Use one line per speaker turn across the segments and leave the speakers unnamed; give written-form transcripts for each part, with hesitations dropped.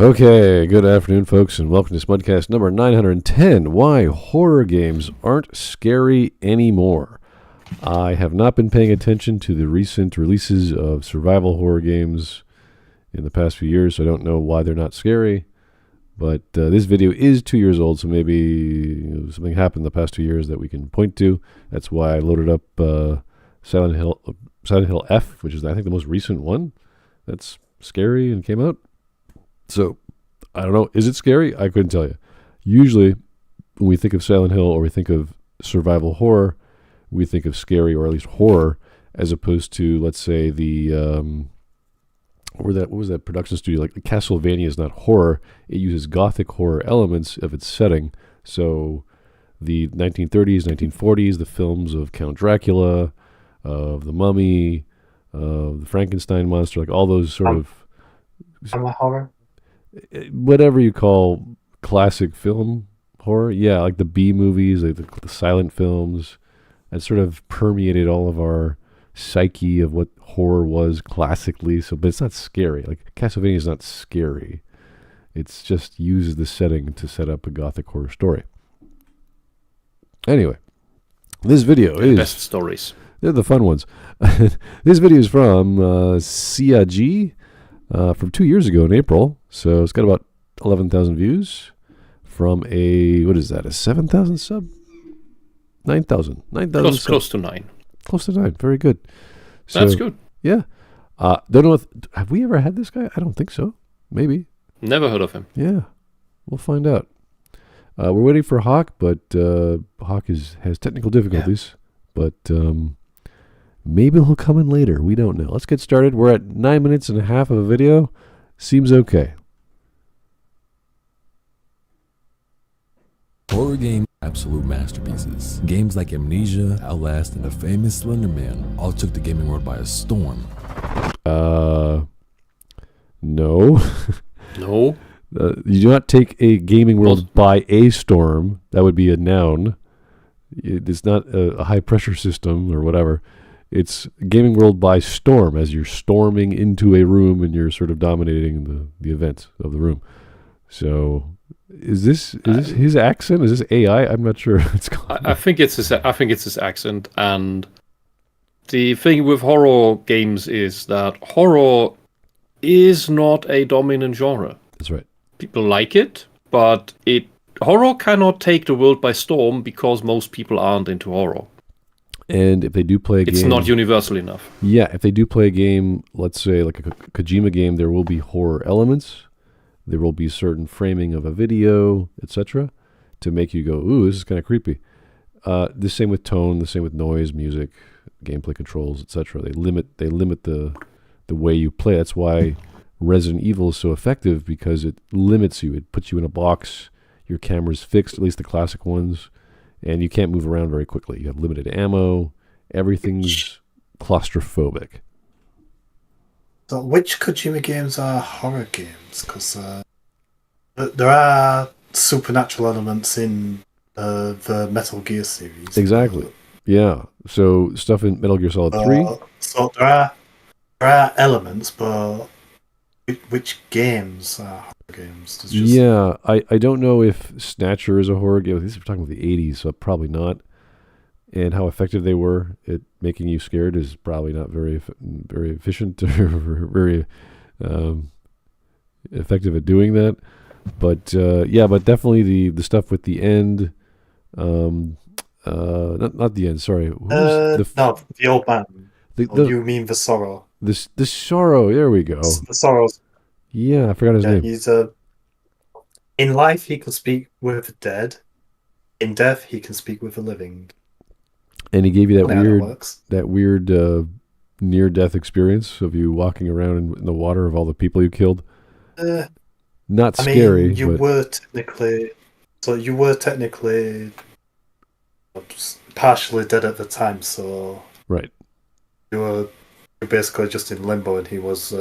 Okay, good afternoon, folks, and welcome to Smudcast number 910, Why Horror Games Aren't Scary Anymore. I have not been paying attention to the recent releases of survival horror games in the past few years, so I don't know why they're not scary. But this video is 2 years old, so maybe something happened in the past 2 years that we can point to. That's why I loaded up Silent Hill F, which is, I think, the most recent one. That's scary and came out. So, I don't know. Is it scary? I couldn't tell you. Usually, when we think of Silent Hill or we think of survival horror, we think of scary or at least horror, as opposed to, let's say, the what was that production studio? Like, Castlevania is not horror. It uses gothic horror elements of its setting. So, the 1930s, 1940s, the films of Count Dracula, of the Mummy, of the Frankenstein monster, like all those sort of
horror.
Whatever you call classic film horror, yeah, like the B movies, like the silent films, that sort of permeated all of our psyche of what horror was classically. So, but it's not scary. Like Castlevania is not scary. It's just uses the setting to set up a gothic horror story. Anyway, this video is
best stories.
They're the fun ones. This video is from Siah G. From 2 years ago in April. So it's got about 11,000 views from a, what is that, a 7,000 sub? 9,000. 9,000
Close to 9.
Close to 9. Very good. So,
that's good.
Yeah. Don't know if, have we ever had this guy? I don't think so. Maybe.
Never heard of him.
Yeah. We'll find out. We're waiting for Hawk, but Hawk has technical difficulties. Yeah. But maybe he'll come in later. We don't know. Let's get started. We're at 9 minutes and a half of a video. Seems okay.
Horror game absolute masterpieces. Games like Amnesia, Outlast, and the famous Slender Man all took the gaming world by a storm.
No.
No.
You do not take a gaming world by a storm. That would be a noun. It's not a high pressure system or whatever. It's gaming world by storm, as you're storming into a room and you're sort of dominating the events of the room. So, is this his accent? Is this AI? I'm not sure.
I think it's his accent. And the thing with horror games is that horror is not a dominant genre.
That's right.
People like it, but horror cannot take the world by storm because most people aren't into horror.
And if they do play a game...
It's not universal enough.
Yeah, if they do play a game, let's say like a Kojima game, there will be horror elements. There will be certain framing of a video, etc., to make you go, ooh, this is kind of creepy. The same with tone, the same with noise, music, gameplay controls, etc. They limit the way you play. That's why Resident Evil is so effective, because it limits you. It puts you in a box. Your camera's fixed, at least the classic ones. And you can't move around very quickly. You have limited ammo. Everything's claustrophobic.
So which Kojima games are horror games? Because there are supernatural elements in the Metal Gear series.
Exactly. Yeah. So stuff in Metal Gear Solid 3.
So there are elements, but which games are horror games?
Yeah, I don't know if Snatcher is a horror game. These are talking about the 80s, so probably not. And how effective they were at making you scared is probably not very efficient or very effective at doing that. But but definitely the stuff with the end. Not the end. Sorry.
The old man. You mean the Sorrow?
The Sorrow. There we go.
The Sorrows.
Yeah, I forgot his name.
He's in life he can speak with the dead. In death he can speak with the living.
And he gave you that weird near-death experience of you walking around in the water of all the people you killed. Not scary.
You were technically partially dead at the time, so
right.
You're basically just in limbo, and he was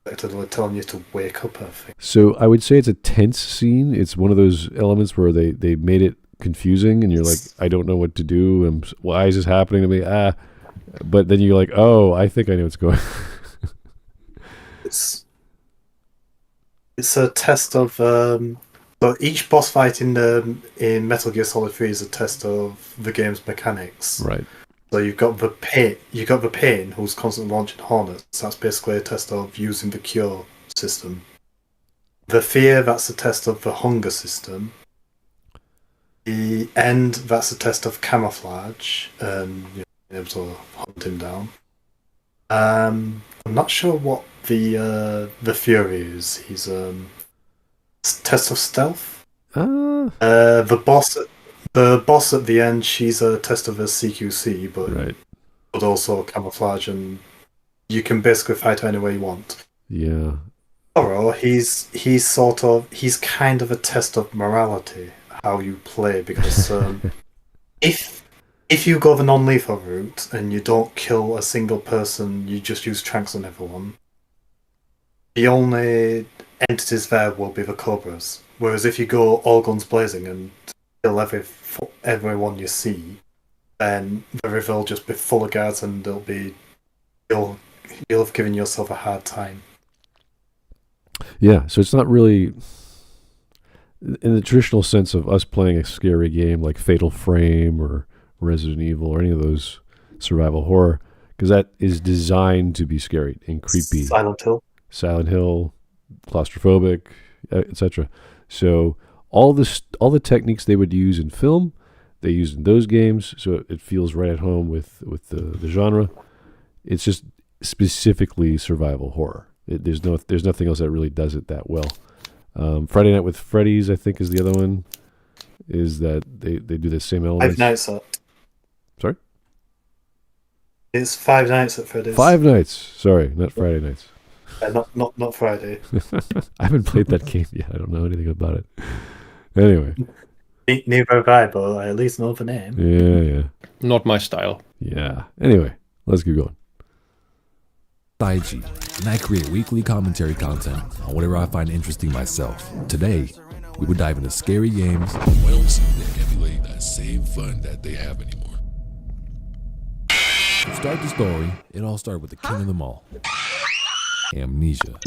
effectively telling you to wake up, I think.
So I would say it's a tense scene. It's one of those elements where they made it confusing, and you're like, I don't know what to do, and why is this happening to me? But then you're like, oh, I think I know what's going on.
It's a test of so each boss fight in Metal Gear Solid 3 is a test of the game's mechanics.
Right.
So you've got the pain who's constantly launching hornets. That's basically a test of using the cure system. The fear, that's a test of the hunger system. The end, that's a test of camouflage and being able to hunt him down. I'm not sure what the fury is. He's test of stealth. The boss at the end, she's a test of a CQC, but also camouflage, and you can basically fight her any way you want.
Yeah.
Overall, he's kind of a test of morality, how you play, because if you go the non-lethal route and you don't kill a single person, you just use tranks on everyone, the only entities there will be the Cobras. Whereas if you go all guns blazing and kill everyone you see, then the river will just be full of guards, and you'll have given yourself a hard time.
Yeah, so it's not really in the traditional sense of us playing a scary game like Fatal Frame or Resident Evil or any of those survival horror, because that is designed to be scary and creepy.
Silent
Hill, claustrophobic, etc. So all the techniques they would use in film, they use in those games, so it feels right at home with the genre. It's just specifically survival horror. There's nothing else that really does it that well. Friday Night with Freddy's, I think, is the other one. Is that they do the same elements?
5 Nights at.
Sorry?
It's 5 Nights at Freddy's.
5 Nights. Sorry, not Friday Nights.
Not Friday.
I haven't played that game yet. I don't know anything about it. Anyway.
Neither have I, but I at least know the name.
Yeah.
Not my style.
Yeah. Anyway, let's keep going.
Siah G, and I create weekly commentary content on whatever I find interesting myself. Today, we would dive into scary games.
Well, they emulate that same fun that they have anymore.
To start the story, it all started with the king of them all, Amnesia.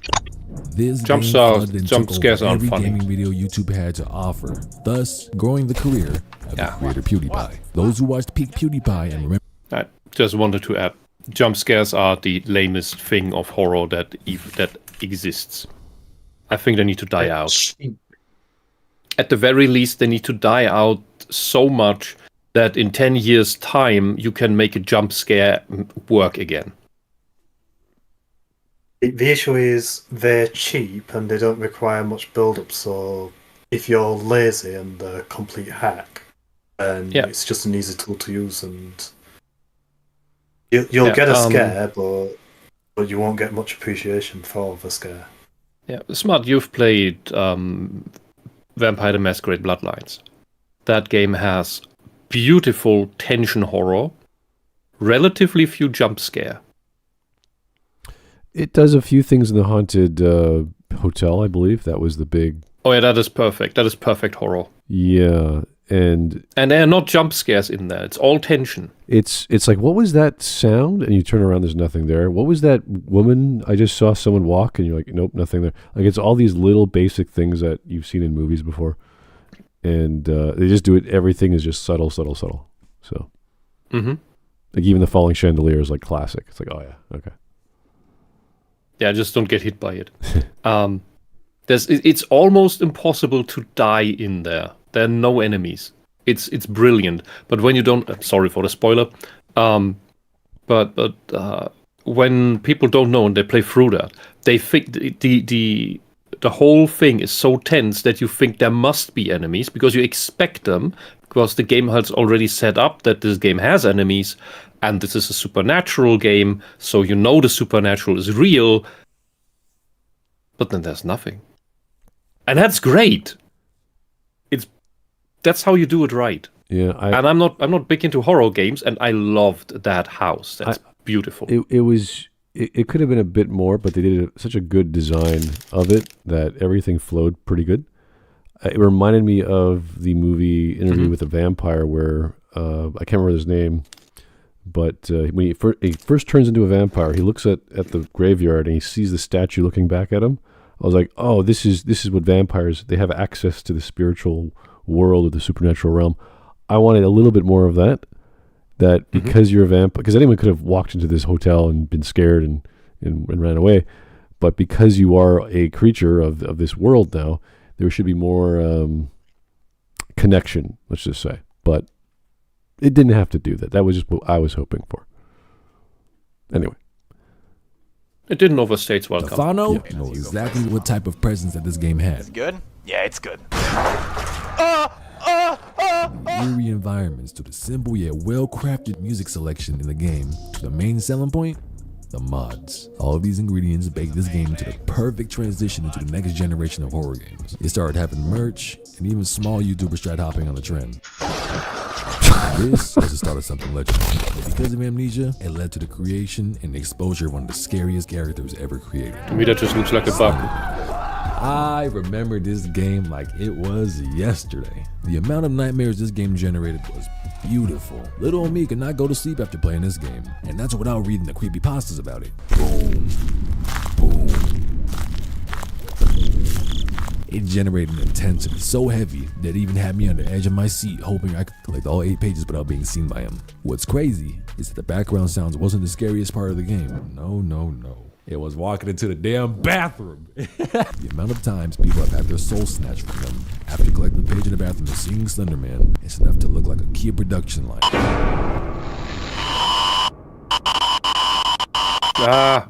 This
Jump
game
scares
flooded and took
scares
over
aren't
every
funny.
gaming video YouTube had to offer, thus growing the career of the creator PewDiePie. Those who watched Peak PewDiePie and remember.
I just wanted to add, jump scares are the lamest thing of horror that exists. I think they need to die out. At the very least, they need to die out so much that in 10 years' time, you can make a jump scare work again.
The issue is they're cheap and they don't require much build-up, so if you're lazy and a complete hack, then it's just an easy tool to use, and you'll get a scare, but you won't get much appreciation for the scare.
Yeah, Smart, you've played Vampire the Masquerade Bloodlines. That game has beautiful tension horror, relatively few jump scare.
It does a few things in the haunted hotel, I believe. That was the big...
Oh yeah, that is perfect. That is perfect horror.
Yeah, and
there are not jump scares in there. It's all tension.
It's like, what was that sound? And you turn around, there's nothing there. What was that woman? I just saw someone walk, and you're like, nope, nothing there. Like, it's all these little basic things that you've seen in movies before. And they just do it. Everything is just subtle. So, like, even the falling chandelier is like classic. It's like, oh yeah, okay.
Yeah, just don't get hit by it. It's almost impossible to die in there. There are no enemies. It's brilliant. But when you don't, sorry for the spoiler, but when people don't know and they play through that, they think the whole thing is so tense that you think there must be enemies because you expect them, because the game has already set up that this game has enemies and this is a supernatural game, so you know the supernatural is real, but then there's nothing. And that's great. That's how you do it right.
Yeah,
and I'm not big into horror games, and I loved that house. That's beautiful.
It could have been a bit more, but they did such a good design of it that everything flowed pretty good. It reminded me of the movie Interview with a Vampire, where I can't remember his name, but when he first turns into a vampire, he looks at the graveyard and he sees the statue looking back at him. I was like, oh, this is what vampires, they have access to the spiritual world or the supernatural realm. I wanted a little bit more of that. That because you're a vampire, because anyone could have walked into this hotel and been scared and ran away, but because you are a creature of this world now, there should be more connection, let's just say. But it didn't have to do that. That was just what I was hoping for. Anyway.
It didn't overstay its welcome.
Stefano knows exactly what type of presence that this game had.
Good? Yeah, it's good.
Eerie environments to the simple yet well-crafted music selection in the game, to the main selling point, the mods. All of these ingredients make this game into the perfect transition into the next generation of horror games. It started having merch, and even small YouTubers tried hopping on the trend. This was the start of something legendary. But because of Amnesia, it led to the creation and exposure of one of the scariest characters ever created.
To me, that just looks like a bug.
I remember this game like it was yesterday. The amount of nightmares this game generated was beautiful. Little old me could not go to sleep after playing this game, and that's without reading the creepypastas about it. Boom. Boom. It generated an intensity so heavy that it even had me on the edge of my seat, hoping I could collect all 8 pages without being seen by him. What's crazy is that the background sounds wasn't the scariest part of the game. No. It was walking into the damn bathroom. The amount of times people have had their soul snatched from them after collecting the page in the bathroom and seeing Slender Man, it's enough to look like a Kia production line.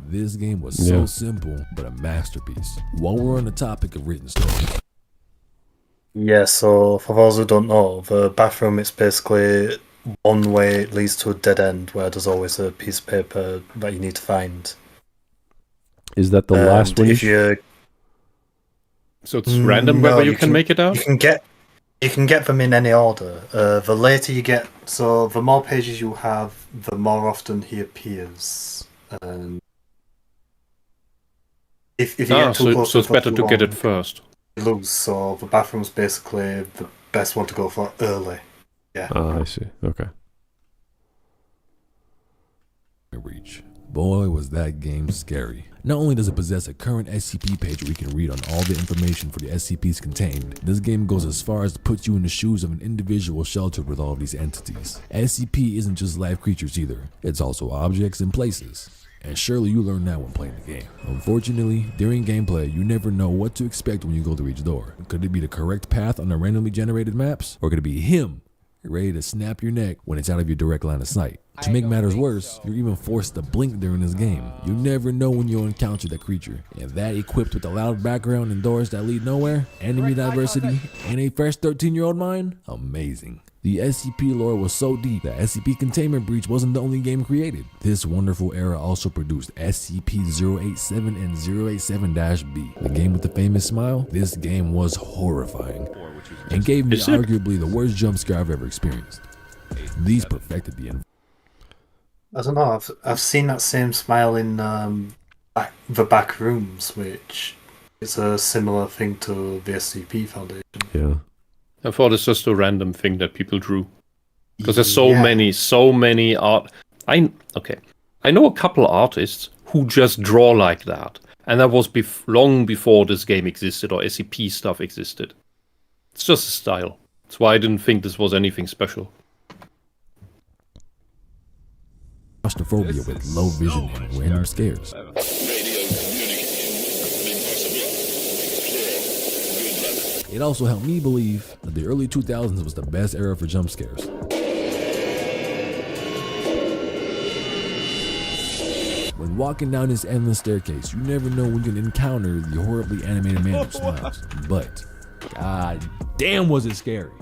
This game was so simple, but a masterpiece. While we're on the topic of written stories.
Yeah, so for those who don't know, the bathroom is basically one way it leads to a dead end where there's always a piece of paper that you need to find.
Is that the last one?
So it's random whether you can make it out?
You can get them in any order. The later you get, so the more pages you have, the more often he appears. If you get too close,
so it's better to get it first.
Lose. So the bathroom's basically the best one to go for early. Yeah.
Oh, I see. Okay.
Reach. Boy, was that game scary. Not only does it possess a current SCP page where you can read on all the information for the SCPs contained, this game goes as far as to put you in the shoes of an individual sheltered with all of these entities. SCP isn't just live creatures either, it's also objects and places. And surely you learn that when playing the game. Unfortunately, during gameplay, you never know what to expect when you go through each door. Could it be the correct path on the randomly generated maps? Or could it be him ready to snap your neck when it's out of your direct line of sight? To make matters worse, you're even forced to blink during this game. You never know when you'll encounter that creature. And that equipped with a loud background and doors that lead nowhere, enemy diversity, and a fresh 13-year-old mind? Amazing. The SCP lore was so deep that SCP Containment Breach wasn't the only game created. This wonderful era also produced SCP-087 and 087-B. The game with the famous smile? This game was horrifying and gave me arguably the worst jump scare I've ever experienced. These perfected the
I don't know. I've seen that same smile in the back rooms, which is a similar thing to the SCP Foundation.
Yeah.
I thought it's just a random thing that people drew. Because there's so many art. I know a couple artists who just draw like that. And that was long before this game existed or SCP stuff existed. It's just a style. That's why I didn't think this was anything special.
Claustrophobia with low vision and random scares. It also helped me believe that the early 2000s was the best era for jump scares. When walking down this endless staircase, you never know when you're going to encounter the horribly animated man who smiles. But, god damn was it scary.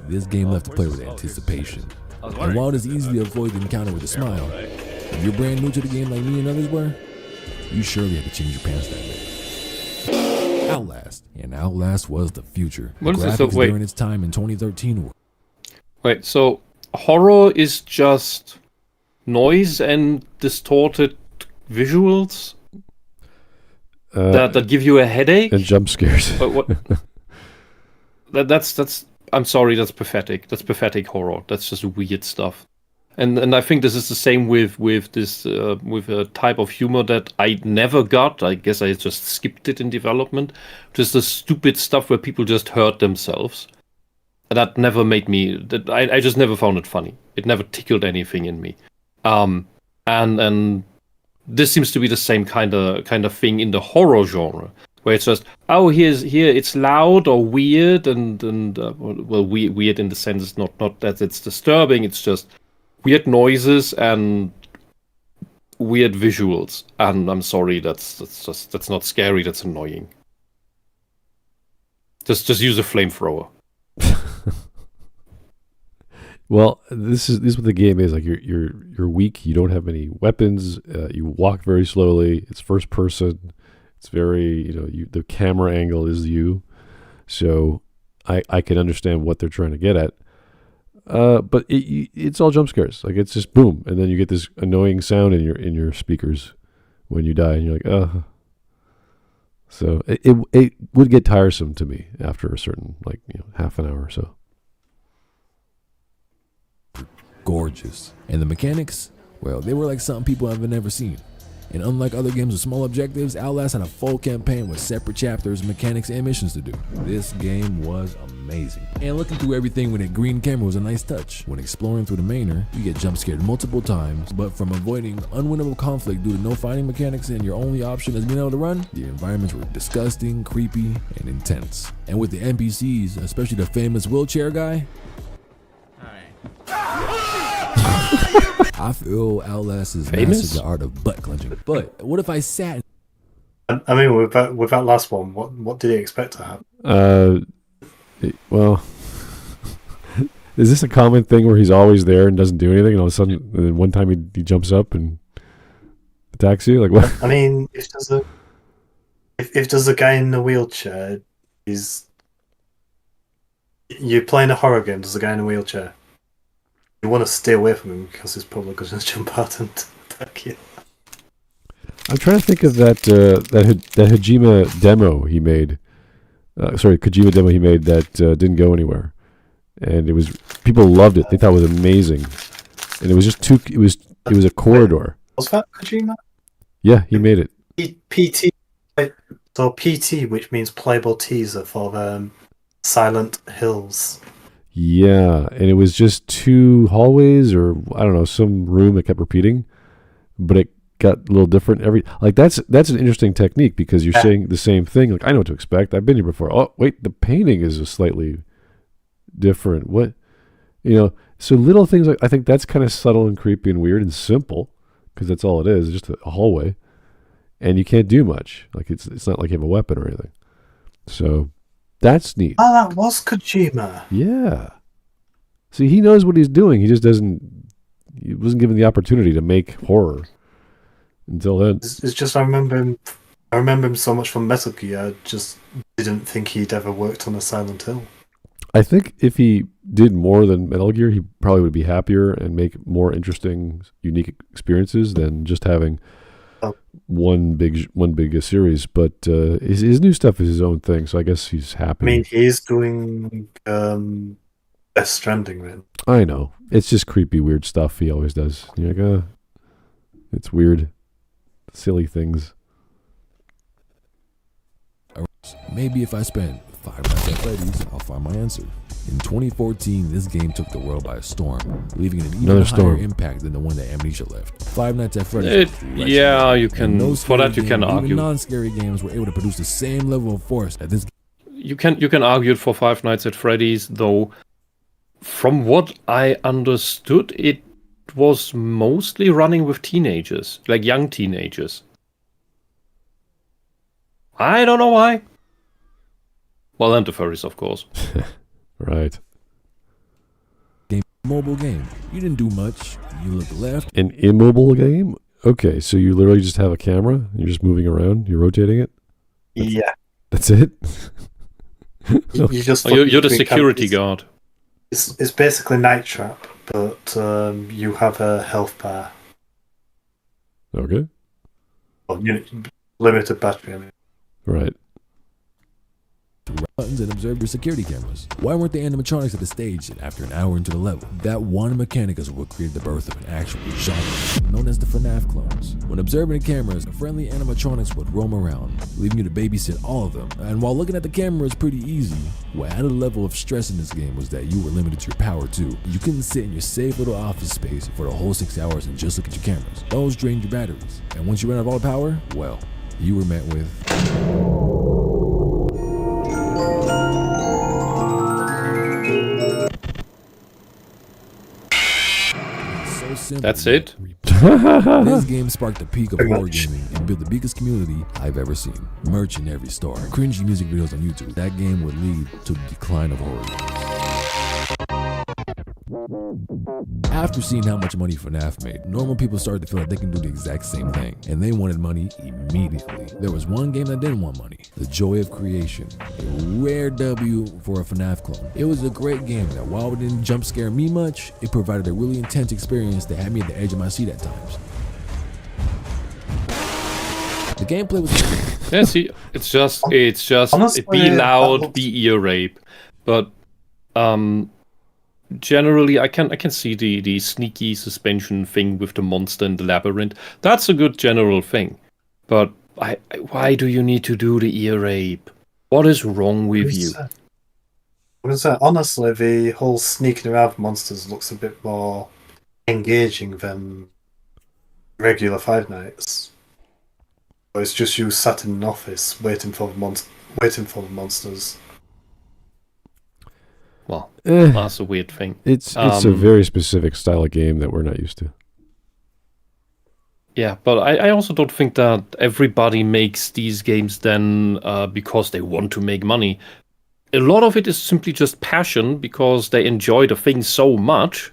This game left the player with anticipation. And while it is easy to avoid the encounter with a smile, if you're brand new to the game like me and others were, you surely had to change your pants that day. Outlast, and Outlast was the future. The graphics during its time in 2013 were...
Wait, so horror is just noise and distorted visuals that give you a headache?
And jump scares.
What? That's I'm sorry, that's pathetic. That's pathetic horror. That's just weird stuff. And I think this is the same with with a type of humor that I never got. I guess I just skipped it in development. Just the stupid stuff where people just hurt themselves. That never made me. I just never found it funny. It never tickled anything in me. And this seems to be the same kind of thing in the horror genre, where it's just, oh, here it's loud or weird and weird in the sense not that it's disturbing. It's just weird noises and weird visuals. And I'm sorry, that's not scary. That's annoying. Just use a flamethrower.
Well, this is what the game is. Like you're weak. You don't have any weapons. You walk very slowly. It's first person. It's very the camera angle is you. So I can understand what they're trying to get at. But it's all jump scares. Like it's just boom, and then you get this annoying sound in your speakers when you die, and you're like, ugh. So it would get tiresome to me after a certain half an hour or so.
Gorgeous. And the mechanics, well, they were like something people have never seen. And unlike other games with small objectives, Outlast had a full campaign with separate chapters, mechanics, and missions to do. This game was amazing. And looking through everything with a green camera was a nice touch. When exploring through the manor, you get jump scared multiple times, but from avoiding unwinnable conflict due to no fighting mechanics and your only option is being able to run, the environments were disgusting, creepy, and intense. And with the NPCs, especially the famous wheelchair guy, I feel Outlast is mastered the art of butt clenching. But what if I sat?
I mean, with that last one, what did he expect to happen?
Well, is this a common thing where he's always there and doesn't do anything, and all of a sudden, and then one time he jumps up and attacks you? Like what?
I mean, if there's a guy in a wheelchair, you're playing a horror game. There's a guy in a wheelchair. You want to stay away from him because he's probably going to jump out and attack you.
I'm trying to think of that Kojima demo he made. Kojima demo he made that didn't go anywhere, and people loved it. They thought it was amazing, and it was just It was a corridor.
Was that Kojima?
Yeah, he made it.
PT. So PT, which means playable teaser for Silent Hills.
Yeah, and it was just 2 hallways, or I don't know, some room that kept repeating, but it got a little different that's an interesting technique because you're saying the same thing. Like I know what to expect. I've been here before. Oh wait, the painting is a slightly different. What so little things like I think that's kind of subtle and creepy and weird and simple because that's all it is, just a hallway, and you can't do much. Like it's not like you have a weapon or anything. So. That's neat.
Oh, that was Kojima.
Yeah. See, he knows what he's doing. He just he wasn't given the opportunity to make horror until then.
It's just I remember him so much from Metal Gear. I just didn't think he'd ever worked on a Silent Hill.
I think if he did more than Metal Gear, he probably would be happier and make more interesting, unique experiences than just having one big series. But his new stuff is his own thing, so I guess he's happy.
I mean, he's doing Death Stranding, man.
I know. It's just creepy, weird stuff he always does. You're like, it's weird. Silly things.
Maybe if I spend 5 Nights at Freddy's, I'll find my answer. In 2014, this game took the world by a storm, leaving an even higher impact than the one that Amnesia left. 5 Nights at Freddy's.
You can. For that, you can argue.
Even non-scary games were able to produce the same level of force that this.
You can argue it for 5 Nights at Freddy's, though. From what I understood, it was mostly running with teenagers, like young teenagers. I don't know why. Well, and the furries, of course.
Right.
Mobile game. You didn't do much. You look left.
An immobile game? Okay, so you literally just have a camera, and you're just moving around, you're rotating it? That's it?
You're
the security guard.
It's basically Night Trap, but you have a health bar.
Okay.
Well, limited battery, I mean.
Right.
buttons and observe your security cameras. Why weren't the animatronics at the stage after an hour into the level? That one mechanic is what created the birth of an actual genre known as the FNAF clones. When observing the cameras, friendly animatronics would roam around, leaving you to babysit all of them. And while looking at the camera is pretty easy, what added a level of stress in this game was that you were limited to your power too. You couldn't sit in your safe little office space for the whole 6 hours and just look at your cameras. Those drained your batteries. And once you ran out of all the power, well, you were met with
That's it?
This game sparked the peak of horror gaming and built the biggest community I've ever seen. Merch in every store, cringy music videos on YouTube. That game would lead to the decline of horror games. After seeing how much money FNAF made, normal people started to feel like they can do the exact same thing, and they wanted money immediately. There was one game that didn't want money, The Joy of Creation, a rare W for a FNAF clone. It was a great game that while it didn't jump scare me much, it provided a really intense experience that had me at the edge of my seat at times. The gameplay was
Yeah, see, it's just
Honestly,
be loud,
that
be ear rape, but generally I can see the sneaky suspension thing with the monster in the labyrinth. That's a good general thing, but why do you need to do the ear rape? What is wrong with you?
Honestly, the whole sneaking around monsters looks a bit more engaging than regular Five Nights. Or it's just you sat in an office waiting for the monsters.
Well, that's a weird thing.
It's a very specific style of game that we're not used to.
Yeah, but I also don't think that everybody makes these games then because they want to make money. A lot of it is simply just passion because they enjoy the thing so much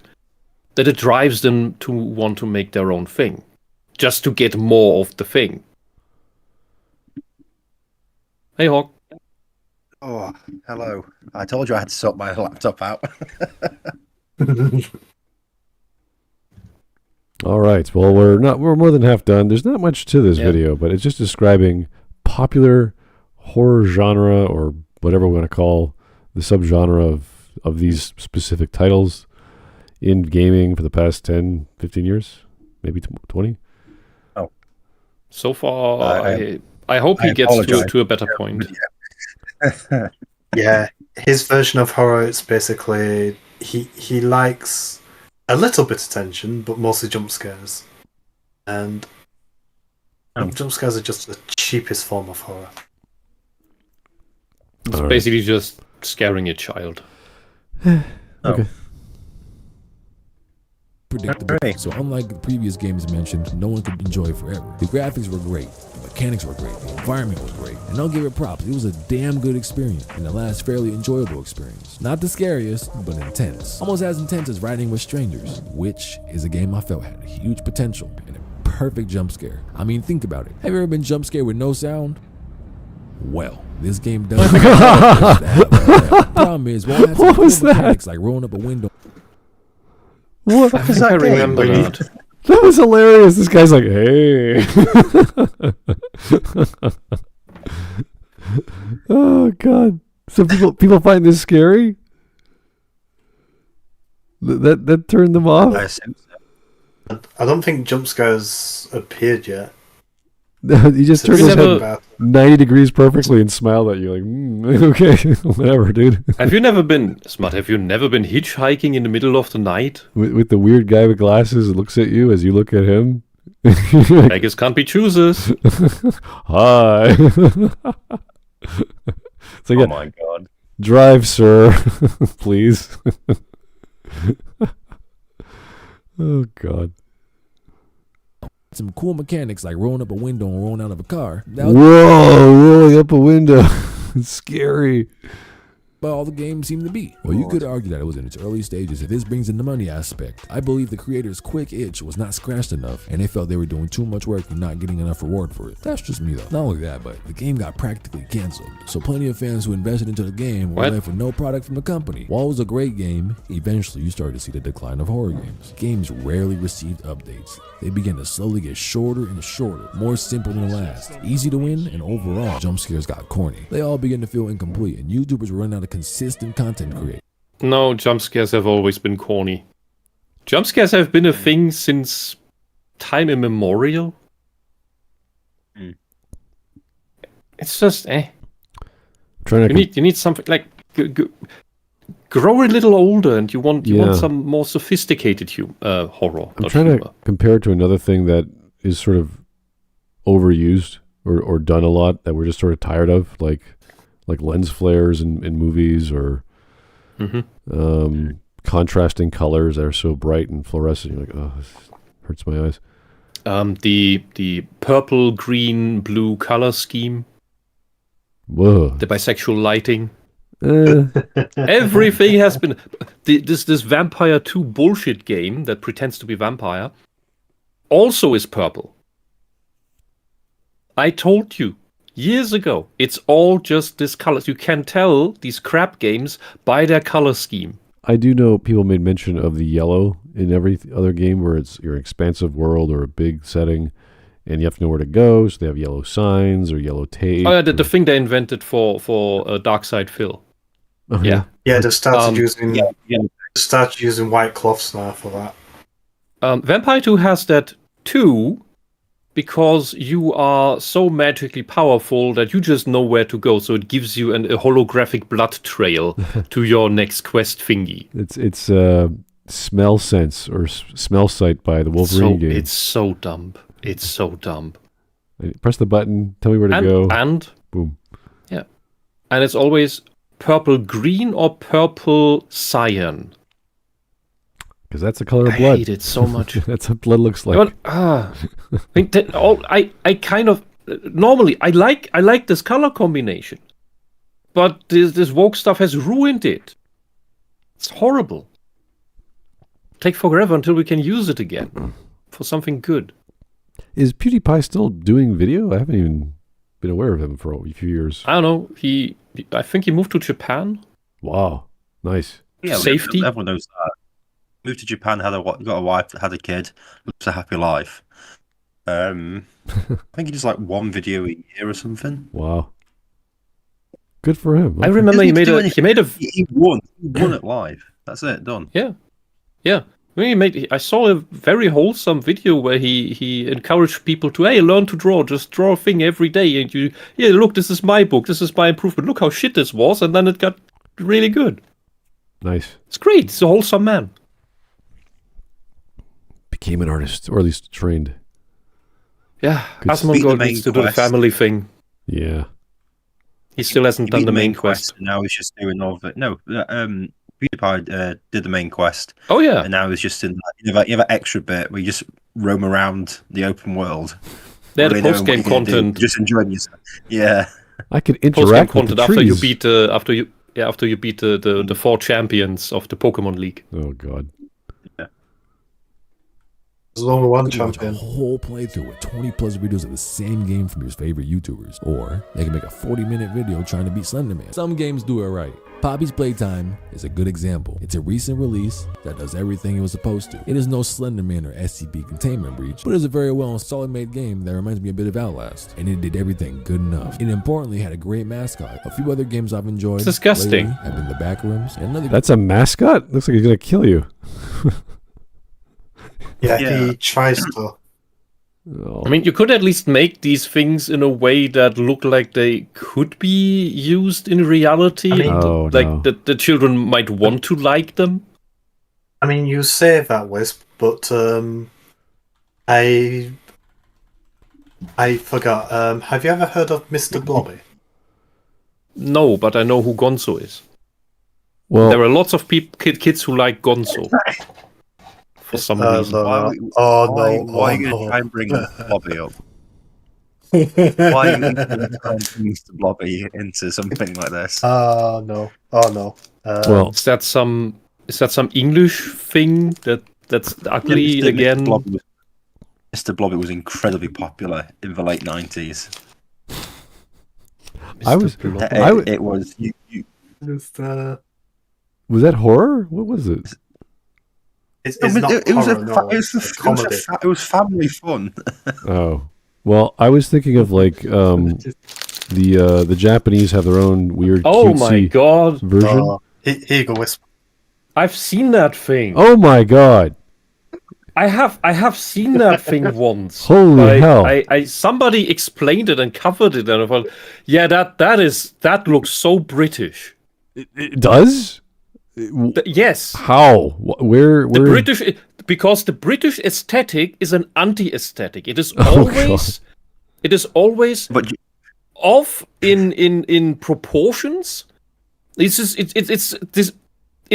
that it drives them to want to make their own thing, just to get more of the thing. Hey, Hawk.
Oh, hello. I told you I had to sort my laptop out.
All right. Well, we're more than half done. There's not much to this video, but it's just describing popular horror genre or whatever we want to call the subgenre of these specific titles in gaming for the past 10, 15 years, maybe 20.
Oh.
So far, I hope he gets to a better point.
Yeah, his version of horror, it's basically he likes a little bit of tension, but mostly jump scares. And jump scares are just the cheapest form of horror.
It's basically just scaring a child.
Okay.
Predictable. So unlike the previous games mentioned, no one could enjoy it forever. The graphics were great, the mechanics were great, the environment was great, and I'll give it props. It was a damn good experience, and at last fairly enjoyable experience. Not the scariest, but intense. Almost as intense as Riding with Strangers, which is a game I felt had huge potential and a perfect jump scare. I mean, think about it. Have you ever been jump scared with no sound? Well, this game does that. Problem is, what was that? Like rolling up a window.
What?
I think I remember that.
That was hilarious. This guy's like, hey. Oh, God. So people find this scary? That turned them off?
I don't think jump scares appeared yet.
He just turned his head 90 degrees perfectly and smiled at you like, okay, whatever, dude.
Have you never been hitchhiking in the middle of the night?
With the weird guy with glasses that looks at you as you look at him?
Beggars can't be choosers.
Hi. It's like,
oh my God.
Drive, sir, please. Oh, God.
Some cool mechanics like rolling up a window and rolling out of a car.
Whoa, rolling up a window. It's scary.
but all the games seem to be. Well, you could argue that it was in its early stages if this brings in the money aspect. I believe the creators' quick itch was not scratched enough, and they felt they were doing too much work and not getting enough reward for it. That's just me though. Not only that, but the game got practically canceled, so plenty of fans who invested into the game were left with no product from the company. While it was a great game, eventually you started to see the decline of horror games. Games rarely received updates. They began to slowly get shorter and shorter, more simple than the last, easy to win, and overall, jump scares got corny. They all began to feel incomplete, and YouTubers were running out of consistent content creation.
No, jump scares have always been corny. Jump scares have been a thing since time immemorial. It's just
Trying to
you need something like grow a little older, and you want some more sophisticated horror.
I'm trying to compare it to another thing that is sort of overused or done a lot that we're just sort of tired of, like lens flares in movies, or contrasting colors that are so bright and fluorescent. You're like, oh, this hurts my eyes.
The purple, green, blue color scheme.
Whoa.
The bisexual lighting. Everything has been this Vampire 2 bullshit game that pretends to be vampire also is purple. I told you years ago, it's all just this colors. You can tell these crap games by their color scheme.
I do know people made mention of the yellow in every other game where it's your expansive world or a big setting, and you have to know where to go, so they have yellow signs or yellow tape.
Oh yeah, the thing they invented for Dark Side Phil. Yeah.
Yeah, they started using white cloths now for that.
Vampire 2 has that too, because you are so magically powerful that you just know where to go, so it gives you a holographic blood trail to your next quest thingy.
It's smell sense or smell sight by the Wolverine game.
It's so dumb. It's so dumb.
Press the button, tell me where to go.
And
boom.
Yeah. And it's always purple green or purple cyan.
Because that's the color of blood.
I hate it so much.
That's what blood looks like.
I kind of normally I like this color combination, but this woke stuff has ruined it. It's horrible. Take forever until we can use it again for something good.
Is PewDiePie still doing video? I haven't even been aware of him for a few years.
I don't know. I think he moved to Japan.
Wow, nice.
Yeah,
Safety.
Everyone knows that. Moved to Japan, got a wife, had a kid, lives a happy life. I think he does like one video a year or something.
Wow, good for him.
I remember he
won it live. That's it, done.
Yeah. I saw a very wholesome video where he encouraged people to learn to draw. Just draw a thing every day, and look, this is my book, this is my improvement. Look how shit this was, and then it got really good.
Nice.
It's great. It's a wholesome man.
Became an artist, or at least trained.
Yeah, Asmongold needs to do the family thing.
Yeah.
He still hasn't done the main quest.
Now he's just doing all of it. No, PewDiePie did the main quest.
Oh yeah,
and now he's just in you have an extra bit where you just roam around the open world.
They're the post game content.
Just enjoying yourself. Yeah,
I could interact with the
after
trees.
after you beat the 4 champions of the Pokemon League.
Oh god.
Yeah.
There's only one
Watch a
champion.
whole playthrough with 20 plus videos of the same game from your favorite YouTubers. Or they can make a 40-minute video trying to beat Slenderman. Some games do it right. Poppy's Playtime is a good example. It's a recent release that does everything it was supposed to. It is no Slenderman or SCP containment breach, but it's a very well and solid made game that reminds me a bit of Outlast. And it did everything good enough. It importantly had a great mascot. A few other games I've enjoyed
It's disgusting.
lately have been the Backrooms and another.
That's a mascot? Looks like he's gonna kill you.
Yeah, he tries to.
Oh.
I mean, you could at least make these things in a way that look like they could be used in reality.
I mean,
the children might want to like them.
I mean, you say that, Wisp, but I forgot. Have you ever heard of Mr. Blobby?
No, but I know who Gonzo is.
Well,
There are lots of kids who like Gonzo. For some reason.
Why are you going to try and bring Bobby up?
Why are you turning Mr. Blobby into something like this?
Oh no! Oh no!
Well,
Is that some English thing that's ugly
Mr.
again?
Mr. Blobby was incredibly popular in the late 90s.
I was.
It was you.
Just,
Was that horror? What was it?
it's not horror, it's comedy.
It was family fun.
Oh, well, I was thinking of like the Japanese have their own weird.
Oh
cutesy
my god!
Version.
Here you go, Whisp.
I've seen that thing.
Oh my god!
I have seen that thing once.
Holy hell!
I somebody explained it and covered it, and I thought, yeah, that looks so British.
It does.
Yes.
How? Where?
The British, because the British aesthetic is an anti-aesthetic. It is always
But
off in proportions. It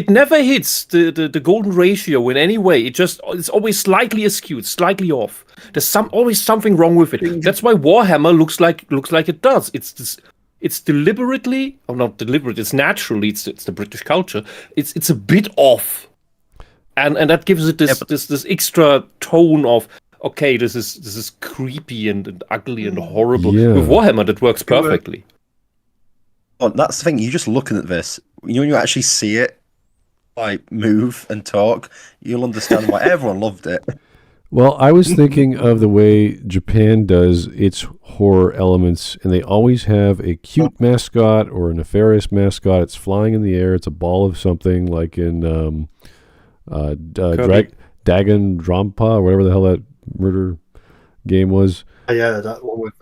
never hits the golden ratio in any way. It's always slightly askew, slightly off. There's always something wrong with it. That's why Warhammer looks like it does. It's deliberately, or not deliberate. It's naturally. It's the British culture. It's a bit off, and that gives it this extra tone of, okay, this is creepy and ugly and horrible.
Yeah.
With Warhammer, that works perfectly.
oh, that's the thing. You're just looking at this. When you actually see it, like move and talk, you'll understand why everyone loved it.
Well, I was thinking of the way Japan does its horror elements, and they always have a cute mascot or a nefarious mascot. It's flying in the air. It's a ball of something, like in Danganronpa, or whatever the hell that murder game was.
Oh, yeah, that one with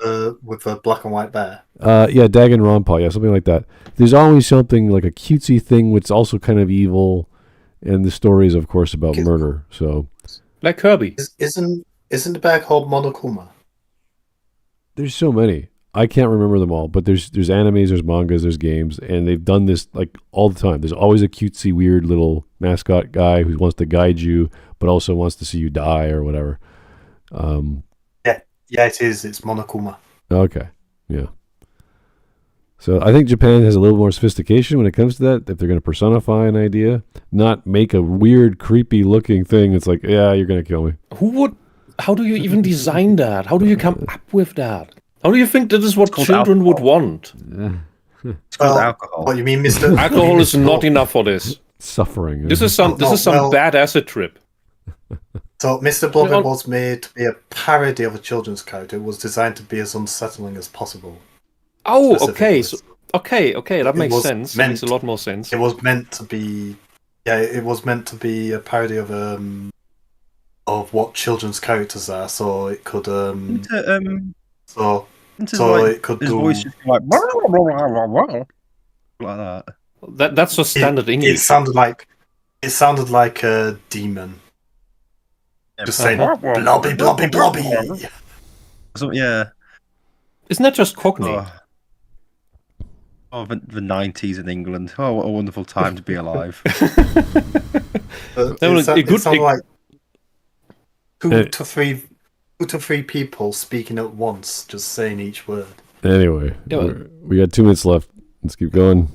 the black and white bear.
Yeah, Danganronpa, yeah, something like that. There's always something like a cutesy thing, which is also kind of evil, and the story is, of course, about murder. So.
Like Kirby.
Isn't the bear called Monokuma?
There's so many. I can't remember them all, but there's animes, there's mangas, there's games, and they've done this like all the time. There's always a cutesy, weird little mascot guy who wants to guide you, but also wants to see you die or whatever.
Yeah, it is. It's Monokuma.
Okay, yeah. So I think Japan has a little more sophistication when it comes to that. If they're going to personify an idea, not make a weird, creepy-looking thing. It's like, yeah, you're going to kill me.
How do you even design that? How do you come up with that? How do you think that is what children would want?
It's called alcohol.
What you mean, Mr.
Alcohol is not enough for this.
Suffering.
This is some bad acid trip.
So Mr. Blobby was made to be a parody of a children's character. It was designed to be as unsettling as possible.
Oh, okay. So, okay. That makes sense. That
meant-
makes a lot more sense.
It was meant to be, it was meant to be a parody of what children's characters are. So it could it could
his
do.
voice is like that.
That's just standard English.
It sounded like a demon. Just saying, blobby, blobby, blobby.
So, yeah.
Isn't that just Cockney?
Oh, the 90s in England. Oh, what a wonderful time to be alive.
It sounded like two to three people speaking at once, just saying each word.
Anyway, we got 2 minutes left. Let's keep going.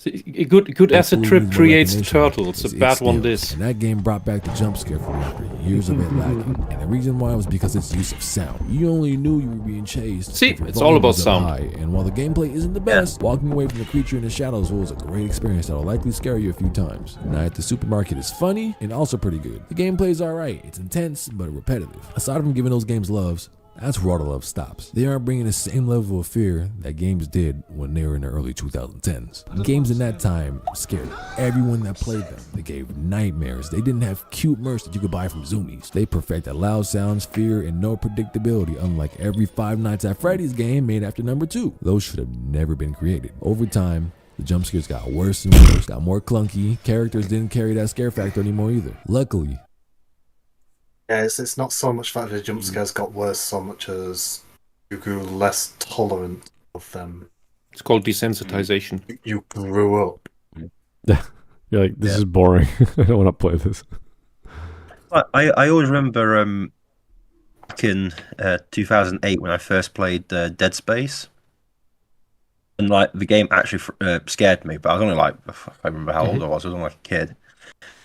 A good acid trip creates turtles. A bad one this.
And that game brought back the jump scare for me after years of it lacking. And the reason why was because its use of sound. You only knew you were being chased.
See,
if your
it's all
volume
about
was up
sound.
high. And while the gameplay isn't the best, walking away from the creature in the shadows was a great experience that'll likely scare you a few times. Night at the Supermarket is funny and also pretty good. The gameplay is alright. It's intense but repetitive. Aside from giving those games loves, that's where all the love stops. They aren't bringing the same level of fear that games did when they were in the early 2010s. Games in that time scared everyone that played them. They gave nightmares. They didn't have cute merch that you could buy from Zoomies. They perfected loud sounds, fear, and no predictability, unlike every Five Nights at Freddy's game made after number 2. Those should have never been created. Over time, the jump scares got worse and worse, got more clunky. Characters didn't carry that scare factor anymore either. Luckily,
Yeah, it's not so much that the jump scares got worse, so much as you grew less tolerant of them.
It's called desensitization.
You grew up.
You're like, this is boring. I don't want to play this.
I always remember back in 2008 when I first played Dead Space. And like the game actually scared me, but I was only like, I can't remember how old I was only like a kid.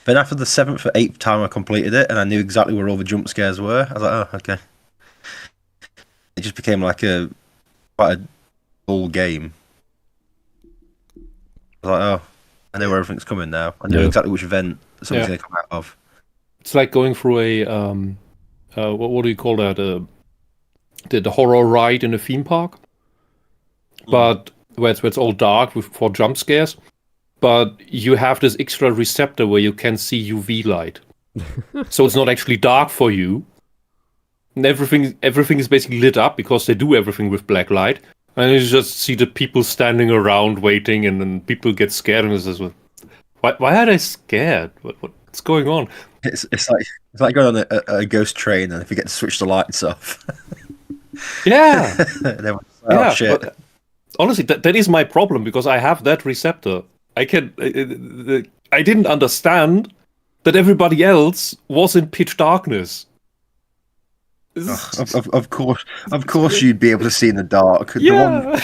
Then after the 7th or 8th time I completed it and I knew exactly where all the jump scares were, I was like, oh, okay. It just became like quite a dull game. I was like, oh, I know where everything's coming now. I know exactly which event something's going to come out of.
It's like going through a what do you call that? The horror ride in a theme park, but where it's all dark for jump scares. But you have this extra receptor where you can see UV light, so it's not actually dark for you. And everything is basically lit up because they do everything with black light, and you just see the people standing around waiting, and then people get scared, and it's just, why are they scared? What's going on?
It's like going on a ghost train, and if you get to switch the lights off.
Yeah.
Shit.
But honestly, that is my problem because I have that receptor. I didn't understand that everybody else was in pitch darkness.
Of course, you'd be able to see in the dark.
Yeah.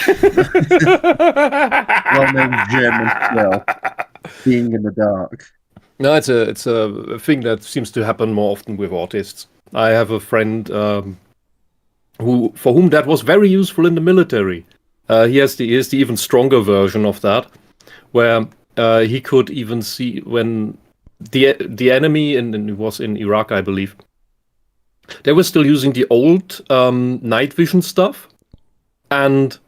Well-known German skill, being in the dark.
No, it's a thing that seems to happen more often with autists. I have a friend for whom that was very useful in the military. He has the even stronger version of that, where he could even see when the enemy, and it was in Iraq, I believe, they were still using the old night vision stuff, and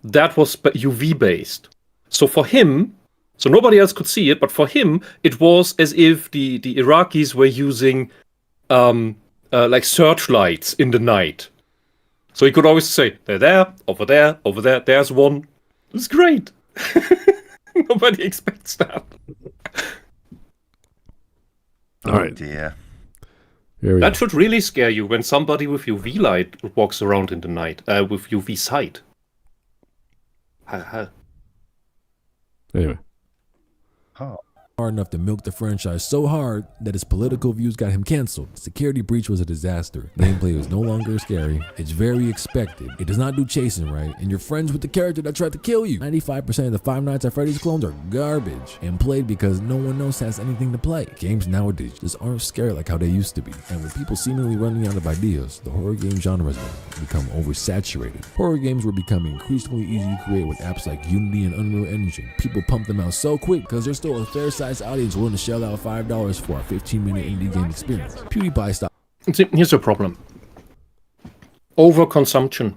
that was UV based. So for him, so nobody else could see it, but for him, it was as if the Iraqis were using like searchlights in the night. So he could always say, they're there, over there, there's one. It's great. Nobody expects that.
All right.
Dear.
That should really scare you when somebody with UV light walks around in the night, with UV sight.
Anyway.
Hard enough to milk the franchise so hard that his political views got him canceled. Security breach was a disaster. Gameplay was no longer scary. It's very expected. It does not do chasing right, and you're friends with the character that tried to kill you. 95% of the Five Nights at Freddy's clones are garbage and played because no one else has anything to play. Games nowadays just aren't scary like how they used to be. And with people seemingly running out of ideas, the horror game genre has become oversaturated. Horror games were becoming increasingly easy to create with apps like Unity and Unreal Engine. People pump them out so quick because there's still a fair size audience willing to shell out $5 for a 15-minute indie game experience. PewDiePie style.
Here's the problem. Overconsumption.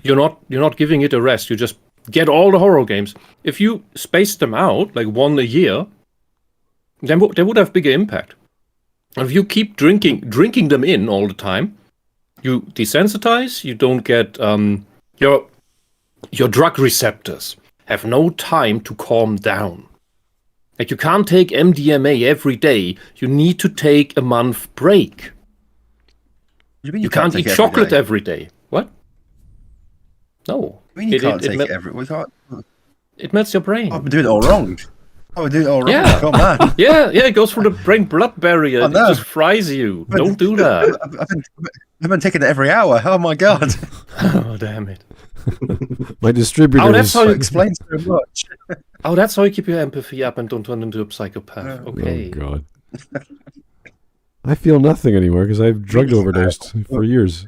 You're not giving it a rest. You just get all the horror games. If you spaced them out, like one a year, then they would have bigger impact. And if you keep drinking them in all the time, you desensitize, you don't get your drug receptors have no time to calm down. Like, you can't take MDMA every day. You need to take a month break. You can't eat chocolate every day. What? No.
I mean, you can't take it every day.
It melts your brain.
I'm doing it all wrong. Oh, we're doing it all wrong.
Yeah.
Oh, man.
Yeah, it goes through the brain-blood barrier. Oh, no. It just fries you. Don't do that.
I've been taking it every hour. Oh, my God.
Oh, damn it.
My distributor
explains so much.
Oh, that's how you keep your empathy up and don't turn into a psychopath. Okay.
Oh, God. I feel nothing anymore because I've drug overdosed for years.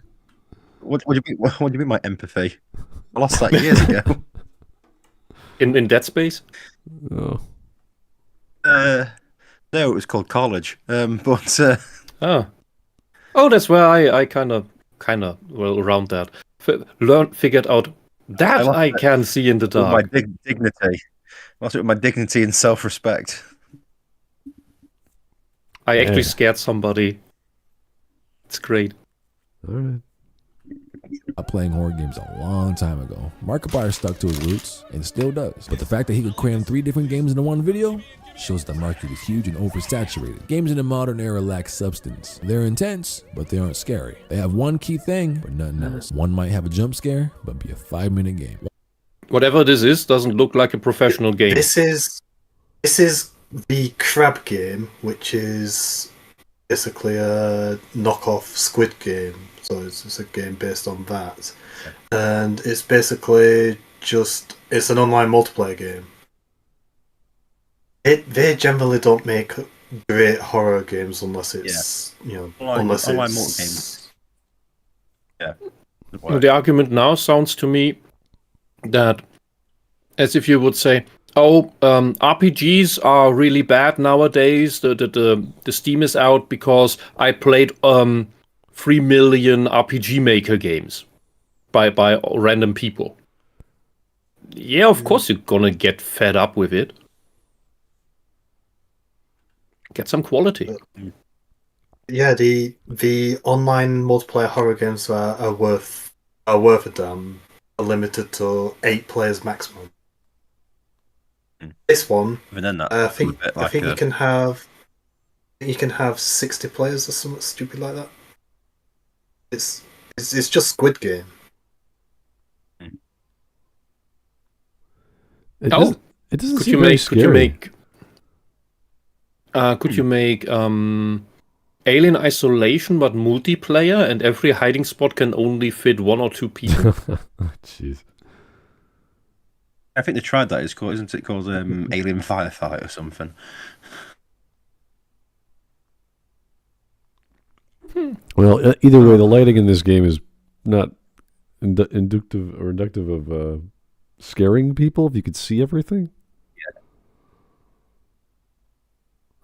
What do you mean my empathy? I lost that years ago.
In Dead Space?
Oh.
No, it was called college. But
Oh, that's where I kind of around that. Figured out that I can see in the dark.
My dignity. I lost it with my dignity and self-respect.
I actually scared somebody. It's great.
All right.
Playing horror games a long time ago. Markiplier stuck to his roots and still does. But the fact that he could cram 3 different games into one video shows the market is huge and oversaturated. Games in the modern era lack substance. They're intense, but they aren't scary. They have one key thing, but nothing else. One might have a jump scare, but be a 5-minute game.
Whatever this is doesn't look like a professional game.
This is the crab game, which is basically a knockoff Squid Game. So it's a game based on that, and it's basically it's an online multiplayer game. They generally don't make great horror games unless it's unless
online
it's
multi games. Yeah.
The argument now sounds to me that as if you would say, RPGs are really bad nowadays. The Steam is out because I played 3 million RPG Maker games by random people. Yeah, of course you're gonna get fed up with it. Get some quality.
Yeah, the online multiplayer horror games are worth a damn. Are limited to 8 players maximum. This one, I think you can have 60 players or something stupid like that. It's just Squid Game.
It doesn't seem very scary.
Could you make Alien Isolation but multiplayer, and every hiding spot can only fit 1 or 2 people?
Jeez.
I think they tried that. Isn't it called Alien Firefight or something?
Well, either way, the lighting in this game is not inductive of scaring people. If you could see everything.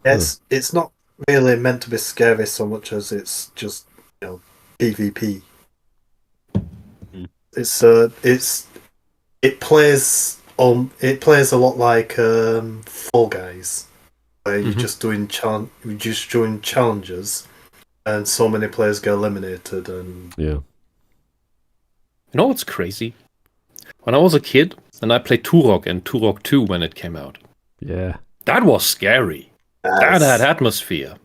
Yes, it's not really meant to be scary so much as it's just PvP. It plays a lot like Fall Guys, where you're just doing challenges, and so many players get eliminated. And
yeah,
you know what's crazy? When I was a kid and I played Turok and Turok 2 when it came out.
Yeah, that
was scary. That had atmosphere.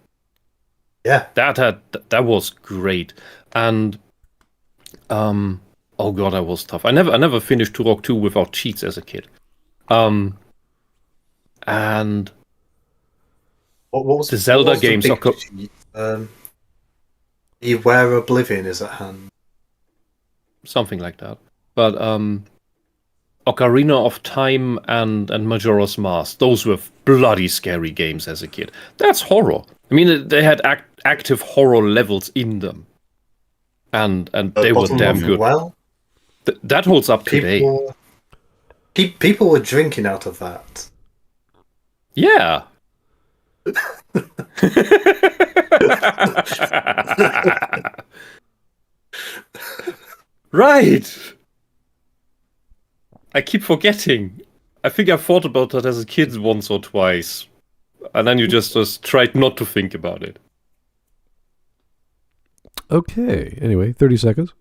Yeah,
that was great. And oh god, that was tough. I never finished Turok 2 without cheats as a kid. And
what was
the Zelda games?
Beware Oblivion is at hand.
Something like that. But Ocarina of Time and Majora's Mask, those were bloody scary games as a kid. That's horror. I mean, they had active horror levels in them, and they were damn good.
Well,
that holds up today.
People were drinking out of that.
Yeah. Right. I keep forgetting. I think I thought about that as a kid once or twice. And then you just tried not to think about it.
Okay. Anyway, 30 seconds.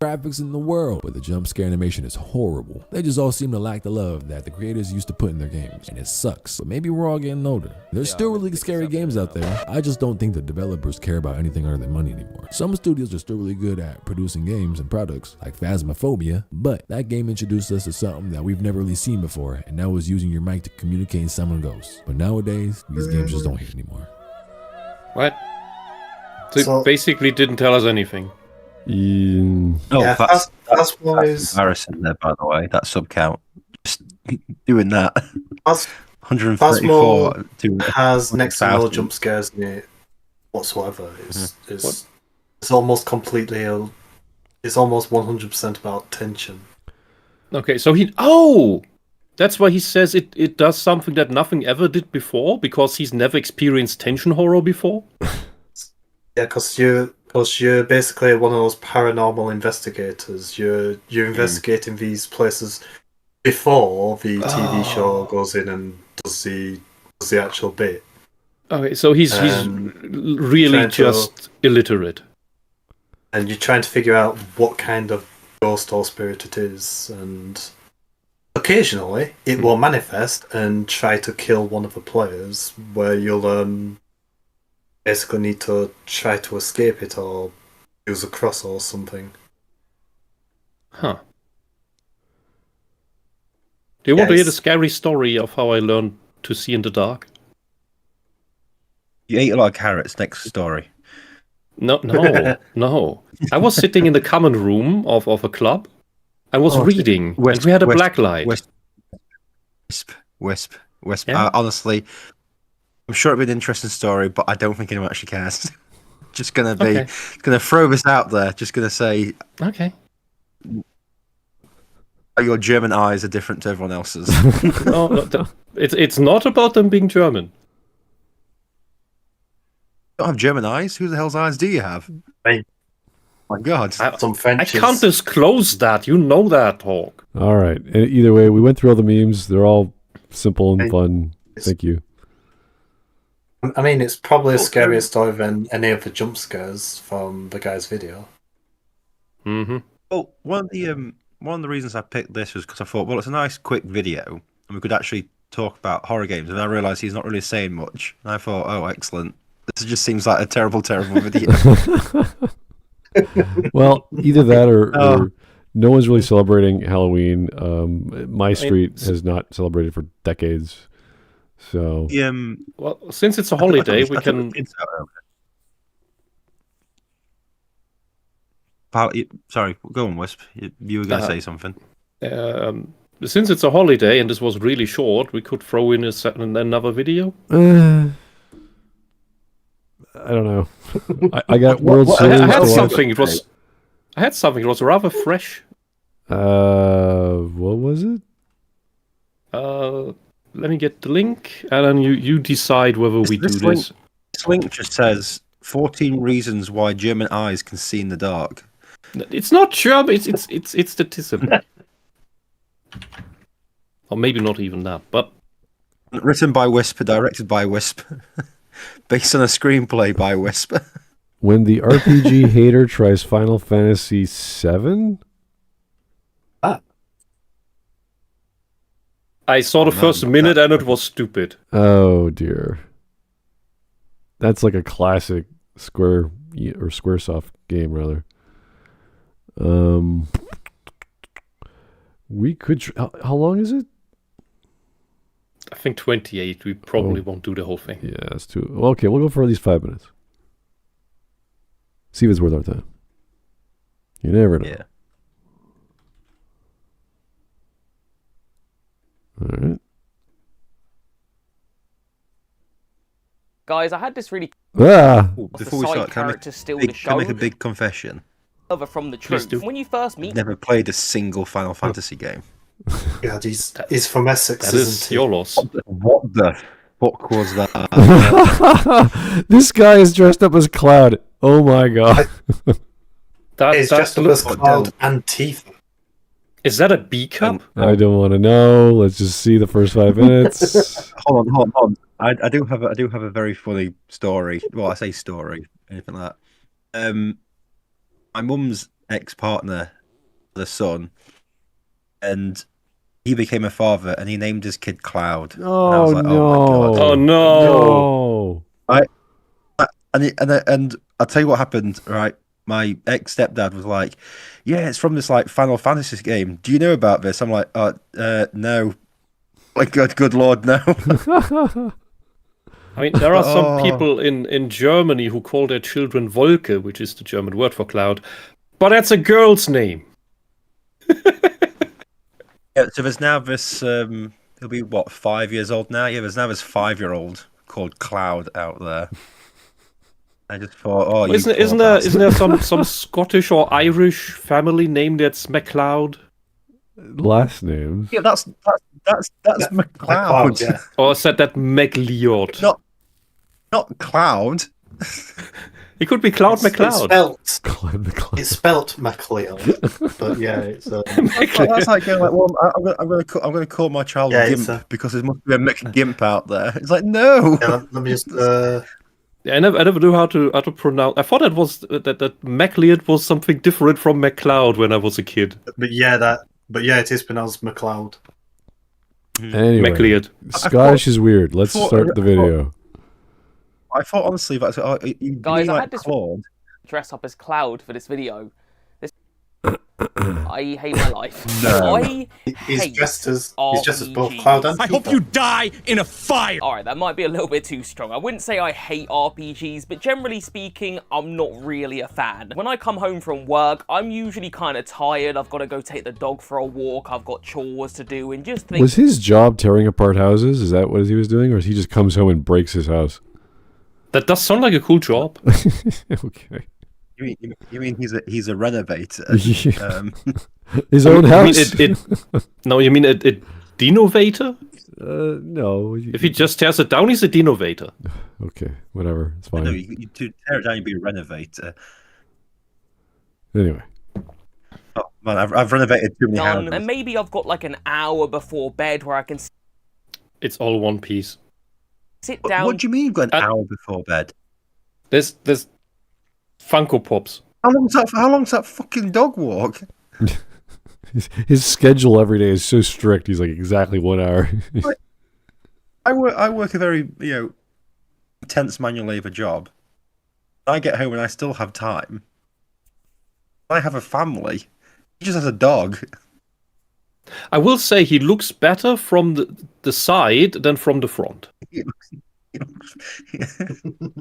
Graphics in the world, but the jump scare animation is horrible. They just all seem to lack the love that the creators used to put in their games, and it sucks. But maybe we're all getting older. There's still really scary games out there. I just don't think the developers care about anything other than money anymore. Some studios are still really good at producing games and products, like Phasmophobia, but that game introduced us to something that we've never really seen before, and that was using your mic to communicate and summon ghosts. But nowadays, these games just don't hit anymore.
What? So it basically didn't tell us anything.
That's embarrassing there, by the way. That sub count, just doing that. 134
has next to no jump scares in it whatsoever. It's almost completely. It's almost 100% about tension.
Okay, so that's why he says it does something that nothing ever did before, because he's never experienced tension horror before.
Yeah, because you're basically one of those paranormal investigators. You're investigating these places before the TV show goes in and does the actual bit.
Okay, so he's really just illiterate.
And you're trying to figure out what kind of ghost or spirit it is, and occasionally it will manifest and try to kill one of the players, where you'll basically need to try to escape it or use a cross or something.
Huh. Do you want to hear the scary story of how I learned to see in the dark?
You ate a lot of carrots. Next story.
No. I was sitting in the common room of a club. I was reading, and we had a black light.
Wisp.
Yeah.
Honestly, I'm sure it'd be an interesting story, but I don't think anyone actually cares. Just gonna throw this out there. Just gonna say,
Okay.
Your German eyes are different to everyone else's.
No, it's not about them being German.
You don't have German eyes? Who the hell's eyes do you have?
Hey.
My God.
Some French.
I can't disclose that. You know that, Hawk.
All right. Either way, we went through all the memes. They're all simple and fun. Thank you.
I mean, it's probably a scarier story than any of the jump scares from the guy's video.
Mm-hmm.
Well, one of the reasons I picked this was because I thought, well, it's a nice quick video, and we could actually talk about horror games. And I realised he's not really saying much. And I thought, oh, excellent. This just seems like a terrible video.
Well, either that or no one's really celebrating Halloween. My street has not celebrated for decades. So
well, since it's a holiday, we can.
Sorry, go on, Wisp. You were going to say something.
Since it's a holiday and this was really short, we could throw in another video.
I don't know. I got World Series.
I had something. It was rather fresh.
What was it?
Let me get the link, and then you decide whether we do this.
This link just says 14 reasons why German eyes can see in the dark.
It's not German. It's statistical. Or maybe not even that, but
written by Wisp, directed by Wisp, based on a screenplay by Wisp.
When the RPG hater tries Final Fantasy VII?
I saw the first minute and it was stupid.
Oh dear. That's like a classic Square or Squaresoft game, rather. We could. How long is it?
I think 28. We probably won't do the whole thing.
Yeah, that's too. Well, okay, we'll go for at least 5 minutes. See if it's worth our time. You never know.
Yeah.
All right.
Guys, I had this really
Before we start, can I make a big confession?
From the truth. When you first meet,
I've never played a single Final Fantasy game.
Yeah, he's from Essex.
That is your loss.
What the fuck was that?
This guy is dressed up as Cloud. Oh my god.
It's just up as Cloud Antifa.
Is that a B cup?
I don't want to know. Let's just see the first 5 minutes.
Hold on. I do have a very funny story. Well, I say story, anything like that. My mum's ex-partner, the son, and he became a father, and he named his kid Cloud.
Oh,
and I was like,
no!
Oh my God.
Oh no!
And I'll tell you what happened. Right, my ex-stepdad was like, "Yeah, it's from this like Final Fantasy game. Do you know about this?" I'm like, no. Like, good lord, no.
I mean, there are some people in Germany who call their children Wolke, which is the German word for cloud, but that's a girl's name.
Yeah, so there's now this. He'll be 5 years old now. Yeah, there's now this 5-year-old called Cloud out there. I just thought,
isn't there some Scottish or Irish family name that's MacLeod?
Last names.
Yeah, that's MacLeod.
Yeah.
Or said that MacLeod?
Not Cloud.
It could be Cloud MacLeod.
It's spelt MacLeod, but yeah, it's.
That's like going like, well, I'm going to call my child Gimp because there must be a McGimp out there. It's like, no.
Yeah, let me just.
I never knew how to pronounce. I thought it was that MacLeod was something different from MacLeod when I was a kid.
But yeah, it is pronounced MacLeod.
Anyway,
MacLeod.
Scottish is weird. Let's start the video.
I thought honestly that
guys, I had this
Claude.
dress up as Cloud for this video. I hate my life.
No.
He's
hate
dressed as both
RPGs.
Cloud and
I hope
Tifa.
you die in a fire!
Alright, that might be a little bit too strong. I wouldn't say I hate RPGs, but generally speaking, I'm not really a fan. When I come home from work, I'm usually kind of tired. I've got to go take the dog for a walk. I've got chores to do, and just think...
Was his job tearing apart houses? Is that what he was doing? Or he just comes home and breaks his house?
That does sound like a cool job.
Okay.
You mean he's a renovator?
His own house?
No, you mean a denovator?
No.
If he just tears it down, he's a denovator.
Okay, whatever. It's fine.
No, you to tear it down, you'd be a renovator.
Anyway.
Oh, man, I've renovated too many houses.
And maybe I've got like an hour before bed where I can
It's all one piece.
sit down.
What do you mean you've got an hour before bed?
There's Funko Pops.
How long's that fucking dog walk?
His schedule every day is so strict. He's like exactly 1 hour.
I work a very intense manual labour job. I get home and I still have time. I have a family. He just has a dog.
I will say he looks better from the side than from the front.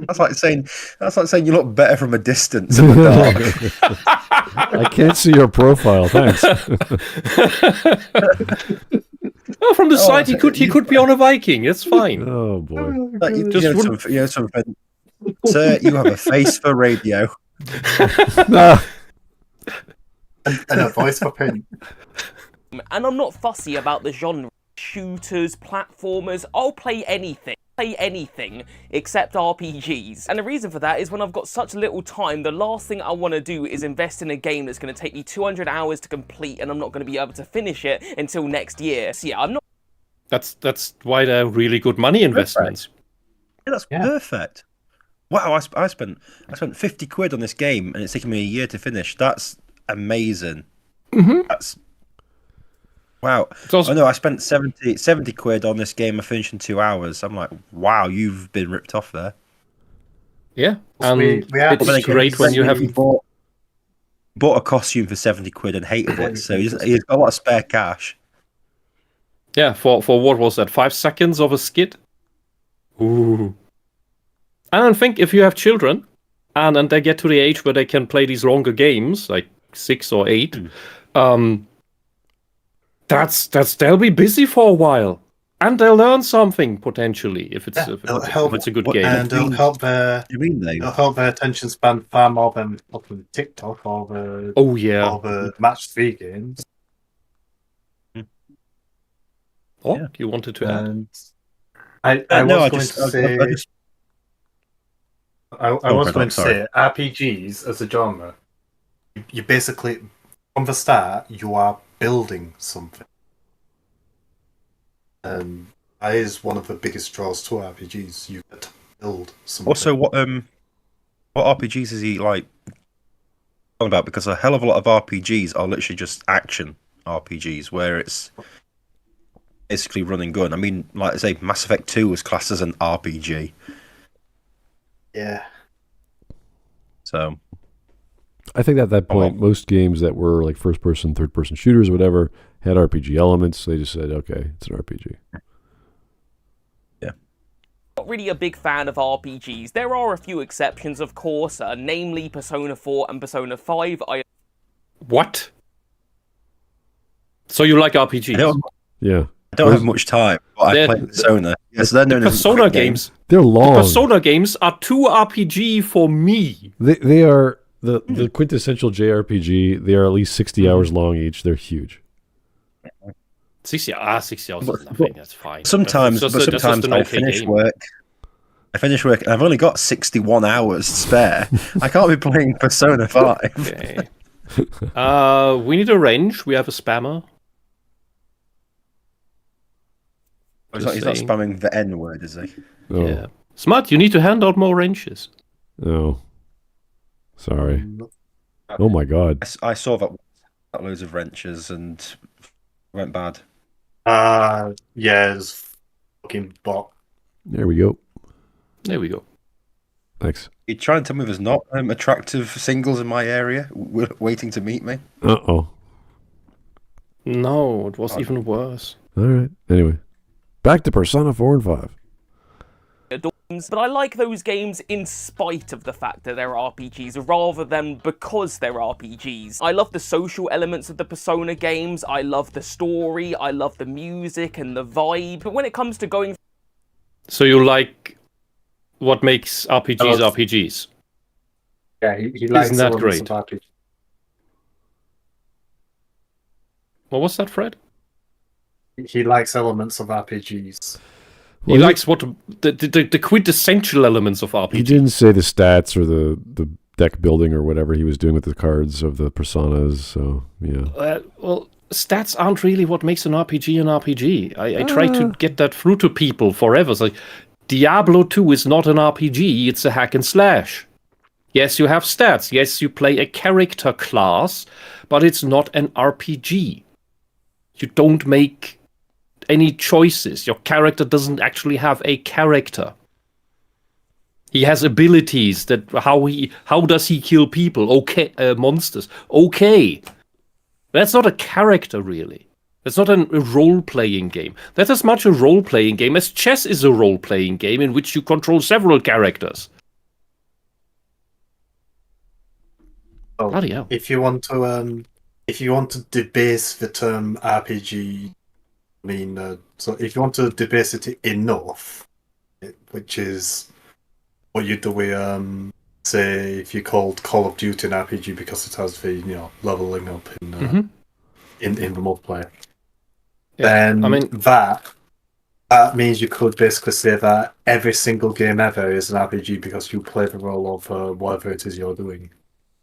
That's like saying you look better from a distance in the dark.
I can't see your profile. Thanks.
Well, from the side, he could be on a Viking. It's fine.
Oh boy.
Something. Sir, you have a face for radio.
And a voice for paint.
And I'm not fussy about the genre. Shooters, platformers, I'll play anything except RPGs. And the reason for that is when I've got such little time, the last thing I want to do is invest in a game that's going to take me 200 hours to complete and I'm not going to be able to finish it until next year. So yeah, I'm not...
That's why they're really good money investments.
Yeah, that's perfect. Wow, I spent 50 quid on this game and it's taken me a year to finish. That's amazing.
Mm-hmm.
That's... Wow. Oh no, I spent 70 quid on this game. I finished in 2 hours. I'm like, wow, you've been ripped off there.
Yeah.
It's
great when you have...
Bought a costume for 70 quid and hated it, so he's got a lot of spare cash.
Yeah, for what was that, 5 seconds of a skit? Ooh. And I think if you have children, and they get to the age where they can play these longer games, like 6 or 8, they'll be busy for a while, and they'll learn something potentially if it's a good game.
And it'll help their attention span far more than fucking TikTok or the match 3 games.
Oh, yeah. You wanted to add?
I was going to say RPGs as a genre. You basically, from the start, you are building something. That is one of the biggest draws to RPGs. You get to build something.
Also, what RPGs is he like talking about? Because a hell of a lot of RPGs are literally just action RPGs, where it's basically run and gun. I mean, like I say, Mass Effect 2 was classed as an RPG.
Yeah.
So
I think at that point, most games that were like first-person, third-person shooters or whatever had RPG elements. They just said, okay, it's an RPG.
Yeah.
Not really a big fan of RPGs. There are a few exceptions, of course, namely Persona 4 and Persona 5.
What? So you like RPGs?
Yeah.
I don't have much time, but I play Persona. Yes, they're known as
Persona games.
They're long.
The Persona games are too RPG for me.
They are the quintessential JRPG. They are at least 60 hours long each. They're huge.
60 hours is nothing. That's fine.
Sometimes I finish work. I finish work and I've only got 61 hours spare. I can't be playing Persona 5.
Okay. We need a range. We have a spammer.
He's not spamming the N word, is he?
Oh.
Yeah. Smart, you need to hand out more ranges.
Oh. Sorry. Oh my god.
I saw that loads of wrenches and went bad.
Yeah, it's fucking bot.
There we go.
There we go.
Thanks.
You're trying to tell me there's not attractive singles in my area waiting to meet me?
Uh-oh.
No, it was even worse.
All right. Anyway, back to Persona 4 and 5.
But I like those games in spite of the fact that they're RPGs, rather than because they're RPGs. I love the social elements of the Persona games, I love the story, I love the music and the vibe, but when it comes to going...
So you like what makes RPGs RPGs?
Yeah, he likes
Isn't that
elements
great?
of RPG.
What was that, Fred?
He likes elements of RPGs.
He likes what the quintessential elements of RPG.
He didn't say the stats or the deck building or whatever he was doing with the cards of the personas, so yeah.
Well, stats aren't really what makes an RPG an RPG. I try to get that through to people forever. It's like, Diablo 2 is not an RPG, it's a hack and slash. Yes, you have stats. Yes, you play a character class, but it's not an RPG. You don't make any choices. Your character doesn't actually have a character. He has abilities that how does he kill people? Okay, monsters. Okay. That's not a character, really. That's not a role-playing game. That's as much a role-playing game as chess is a role-playing game in which you control several characters.
Oh,
Bloody hell.
if you want to debase the term RPG, I mean, so if you want to debase it enough, which is what you do with, say, if you called Call of Duty an RPG because it has the leveling up in the multiplayer, then
I mean,
that means you could basically say that every single game ever is an RPG because you play the role of whatever it is you're doing.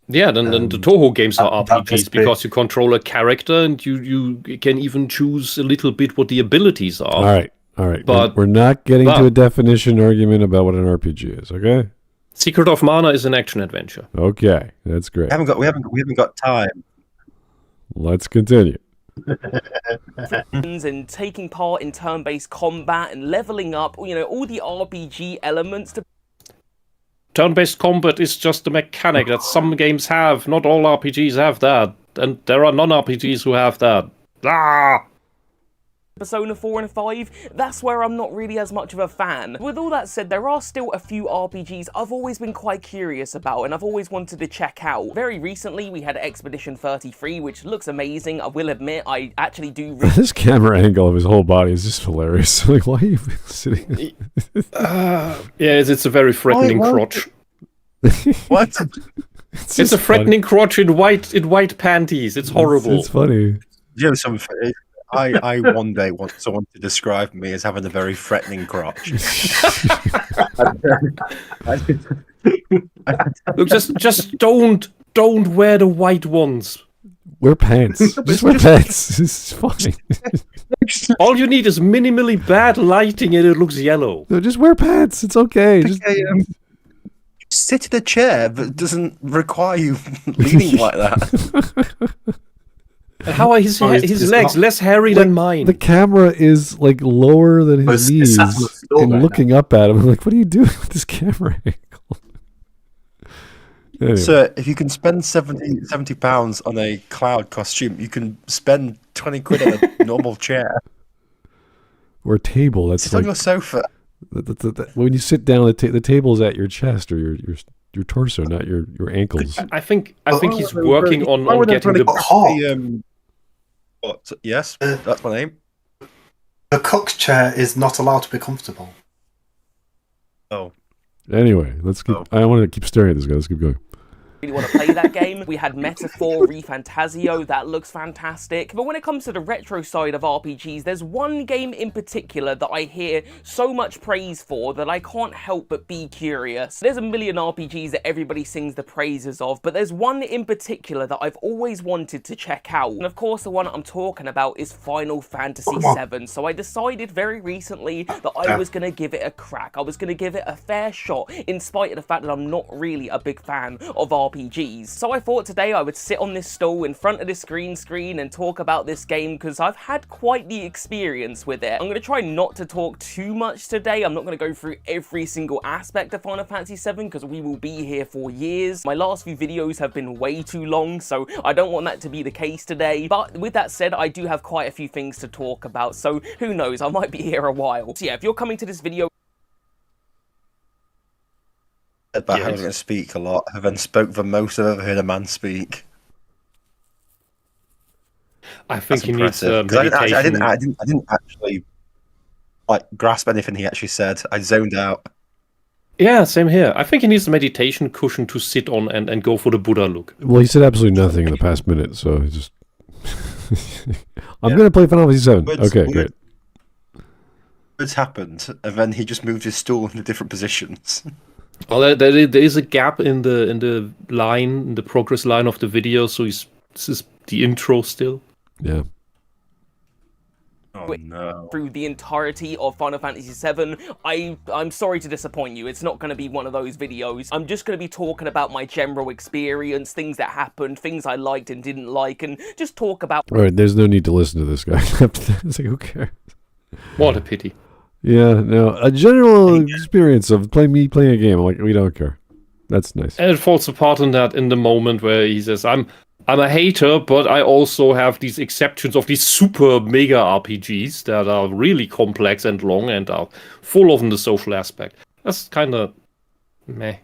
yeah, then the Toho games are
that
RPGs because you control a character and you can even choose a little bit what the abilities are.
All right.
But
we're not getting to a definition argument about what an RPG is, okay?
Secret of Mana is an action adventure.
Okay, that's great.
We haven't got time.
Let's continue.
and taking part in turn-based combat and leveling up, all the RPG elements to...
Turn-based combat is just a mechanic that some games have. Not all RPGs have that. And there are non-RPGs who have that.
Persona 4 and 5, that's where I'm not really as much of a fan. With all that said, there are still a few RPGs I've always been quite curious about and I've always wanted to check out. Very recently, we had Expedition 33, which looks amazing. I will admit, I actually do...
This camera angle of his whole body is just hilarious. Like, why are you sitting...
Yeah, it's a very threatening crotch.
What?
It's a threatening crotch in white panties. It's horrible.
It's funny.
You know something? I one day want someone to describe me as having a very threatening crotch.
Look, just don't wear the white ones.
Wear pants. Just wear pants. It's fine.
All you need is minimally bad lighting and it looks yellow.
No, just wear pants. It's okay. Just...
sit in a chair that doesn't require you leaning like that.
And how are his legs less hairy than mine?
The camera is like lower than his knees and looking up at him. I'm like, what are you doing with this camera angle? Anyway.
Sir, if you can spend 70 pounds on a cloud costume, you can spend 20 quid on a normal chair.
Or a table. That's
sit
like,
on your sofa.
When you sit down, the table's at your chest or your torso, not your ankles.
I think he's working on getting the...
Yes, that's my name.
The cook chair is not allowed to be comfortable.
Oh.
Anyway, let's keep. I want to keep staring at this guy. Let's keep going.
Really want to play that game. We had Metaphor, ReFantazio, that looks fantastic. But when it comes to the retro side of RPGs, there's one game in particular that I hear so much praise for that I can't help but be curious. There's a million RPGs that everybody sings the praises of, but there's one in particular that I've always wanted to check out. And of course, the one I'm talking about is Final Fantasy VII. So I decided very recently that I was going to give it a crack. I was going to give it a fair shot, in spite of the fact that I'm not really a big fan of RPGs. RPGs. So I thought today I would sit on this stool in front of this green screen and talk about this game because I've had quite the experience with it. I'm going to try not to talk too much today. I'm not going to go through every single aspect of Final Fantasy VII because we will be here for years. My last few videos have been way too long, so I don't want that to be the case today. But with that said, I do have quite a few things to talk about, so who knows, I might be here a while. So yeah, if you're coming to this video
about having to speak a lot, and then spoke the most I've ever heard a man speak.
I think he needs
meditation.
meditation.
I didn't actually like grasp anything he actually said. I zoned out.
Yeah, same here. I think he needs a meditation cushion to sit on and go for the Buddha look.
Well, he said absolutely nothing in the past minute, so he just... I'm going to play Final Fantasy VII. Okay, great.
Words happened, and then he just moved his stool into different positions.
Well, there is a gap in the line, in the progress line of the video, so this is the intro still.
Yeah.
Oh no.
Through the entirety of Final Fantasy VII. I'm sorry to disappoint you, it's not going to be one of those videos. I'm just going to be talking about my general experience, things that happened, things I liked and didn't like, and just talk about...
Alright, there's no need to listen to this guy. It's like, who cares?
What a pity.
Yeah, no, a general experience of playing a game. I'm like, we don't care. That's nice.
And it falls apart in the moment where he says, I'm a hater, but I also have these exceptions of these super mega RPGs that are really complex and long and are full of the social aspect. That's kind of meh.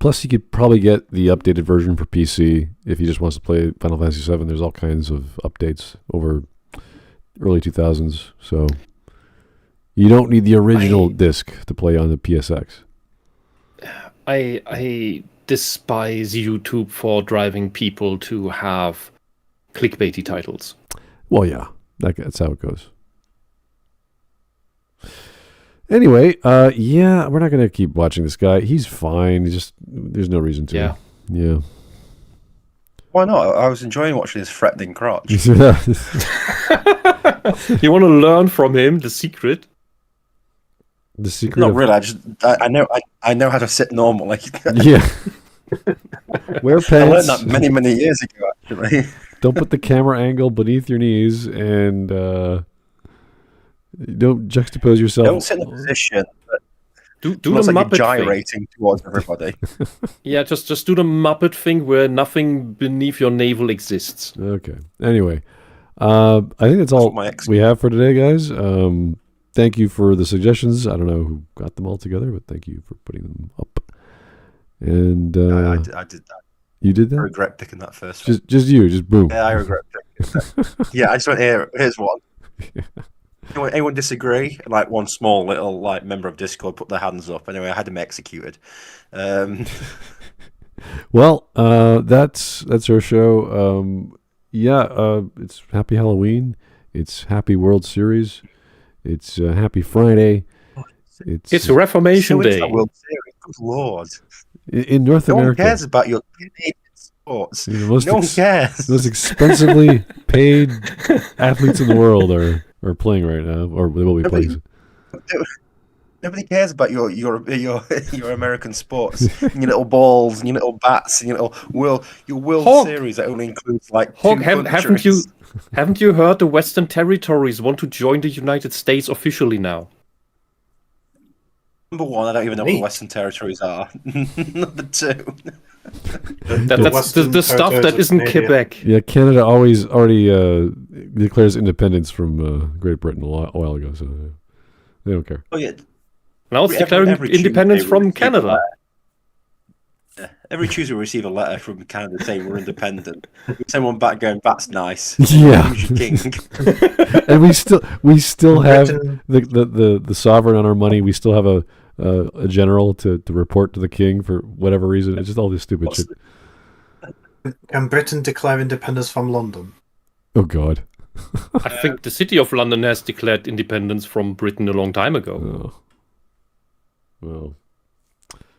Plus, you could probably get the updated version for PC if he just wants to play Final Fantasy VII. There's all kinds of updates over early 2000s, so you don't need the original disc to play on the PSX.
I despise YouTube for driving people to have clickbaity titles.
Well, yeah, that's how it goes. Anyway, yeah, we're not going to keep watching this guy. He's fine. There's no reason to. Yeah.
Why not? I was enjoying watching his threatening crotch.
You want to learn from him the secret?
The secret.
Not really. I know how to sit normally.
Yeah. Wear pants.
I learned that many years ago. Actually,
don't put the camera angle beneath your knees, and don't juxtapose yourself.
Don't sit in a position that
do the
like
Muppet
gyrating towards everybody.
Yeah, just do the Muppet thing where nothing beneath your navel exists.
Okay. Anyway, I think that's all we have for today, guys. Thank you for the suggestions. I don't know who got them all together, but thank you for putting them up. And
I did that.
You did that?
I regret picking that first one.
Just you, just boom.
Yeah, I regret picking that. Yeah, I just went here's one. Yeah. Anyone disagree? Like one small little member of Discord put their hands up. Anyway, I had them executed.
Well, that's our show. It's Happy Halloween. It's Happy World Series. It's Happy Friday.
It's Reformation Day.
World Series. Good Lord.
In North America.
No one cares about your sports. No one cares.
The most expensively paid athletes in the world are playing right now, or they will be playing.
Nobody cares about your American sports, and your little balls, and your little bats, and your World
Hawk.
Series that only includes like
Hawk,
two
haven't you heard the Western territories want to join the United States officially now?
Number one, I don't even know what the Western territories are. Number two,
that's the stuff that isn't Quebec.
Yeah, Canada already declares independence from Great Britain a while ago, so they don't care.
Oh yeah.
Now it's declaring independence from Canada.
Every Tuesday we receive a letter from Canada saying we're independent. We send one back going, "That's nice."
Yeah.
Who's your king?
And we still have the sovereign on our money. We still have a general to report to the king for whatever reason. It's just all this stupid shit.
Can Britain declare independence from London?
Oh God.
I think the city of London has declared independence from Britain a long time ago.
Oh. Well.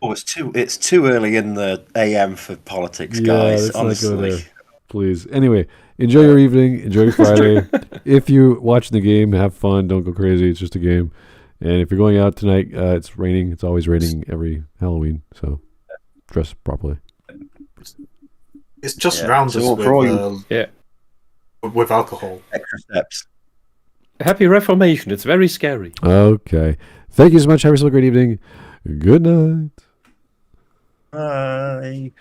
Oh, it's too early in the AM for politics, guys. Honestly,
please. Anyway, enjoy your evening. Enjoy your Friday. If you're watching the game, have fun. Don't go crazy. It's just a game. And if you're going out tonight, it's raining. It's always raining every Halloween. So dress properly.
It's just
Yeah.
rounders
So for all
with alcohol.
extra steps.
Happy Reformation. It's very scary.
Okay. Thank you so much. Have yourself a great evening. Good night.
Bye.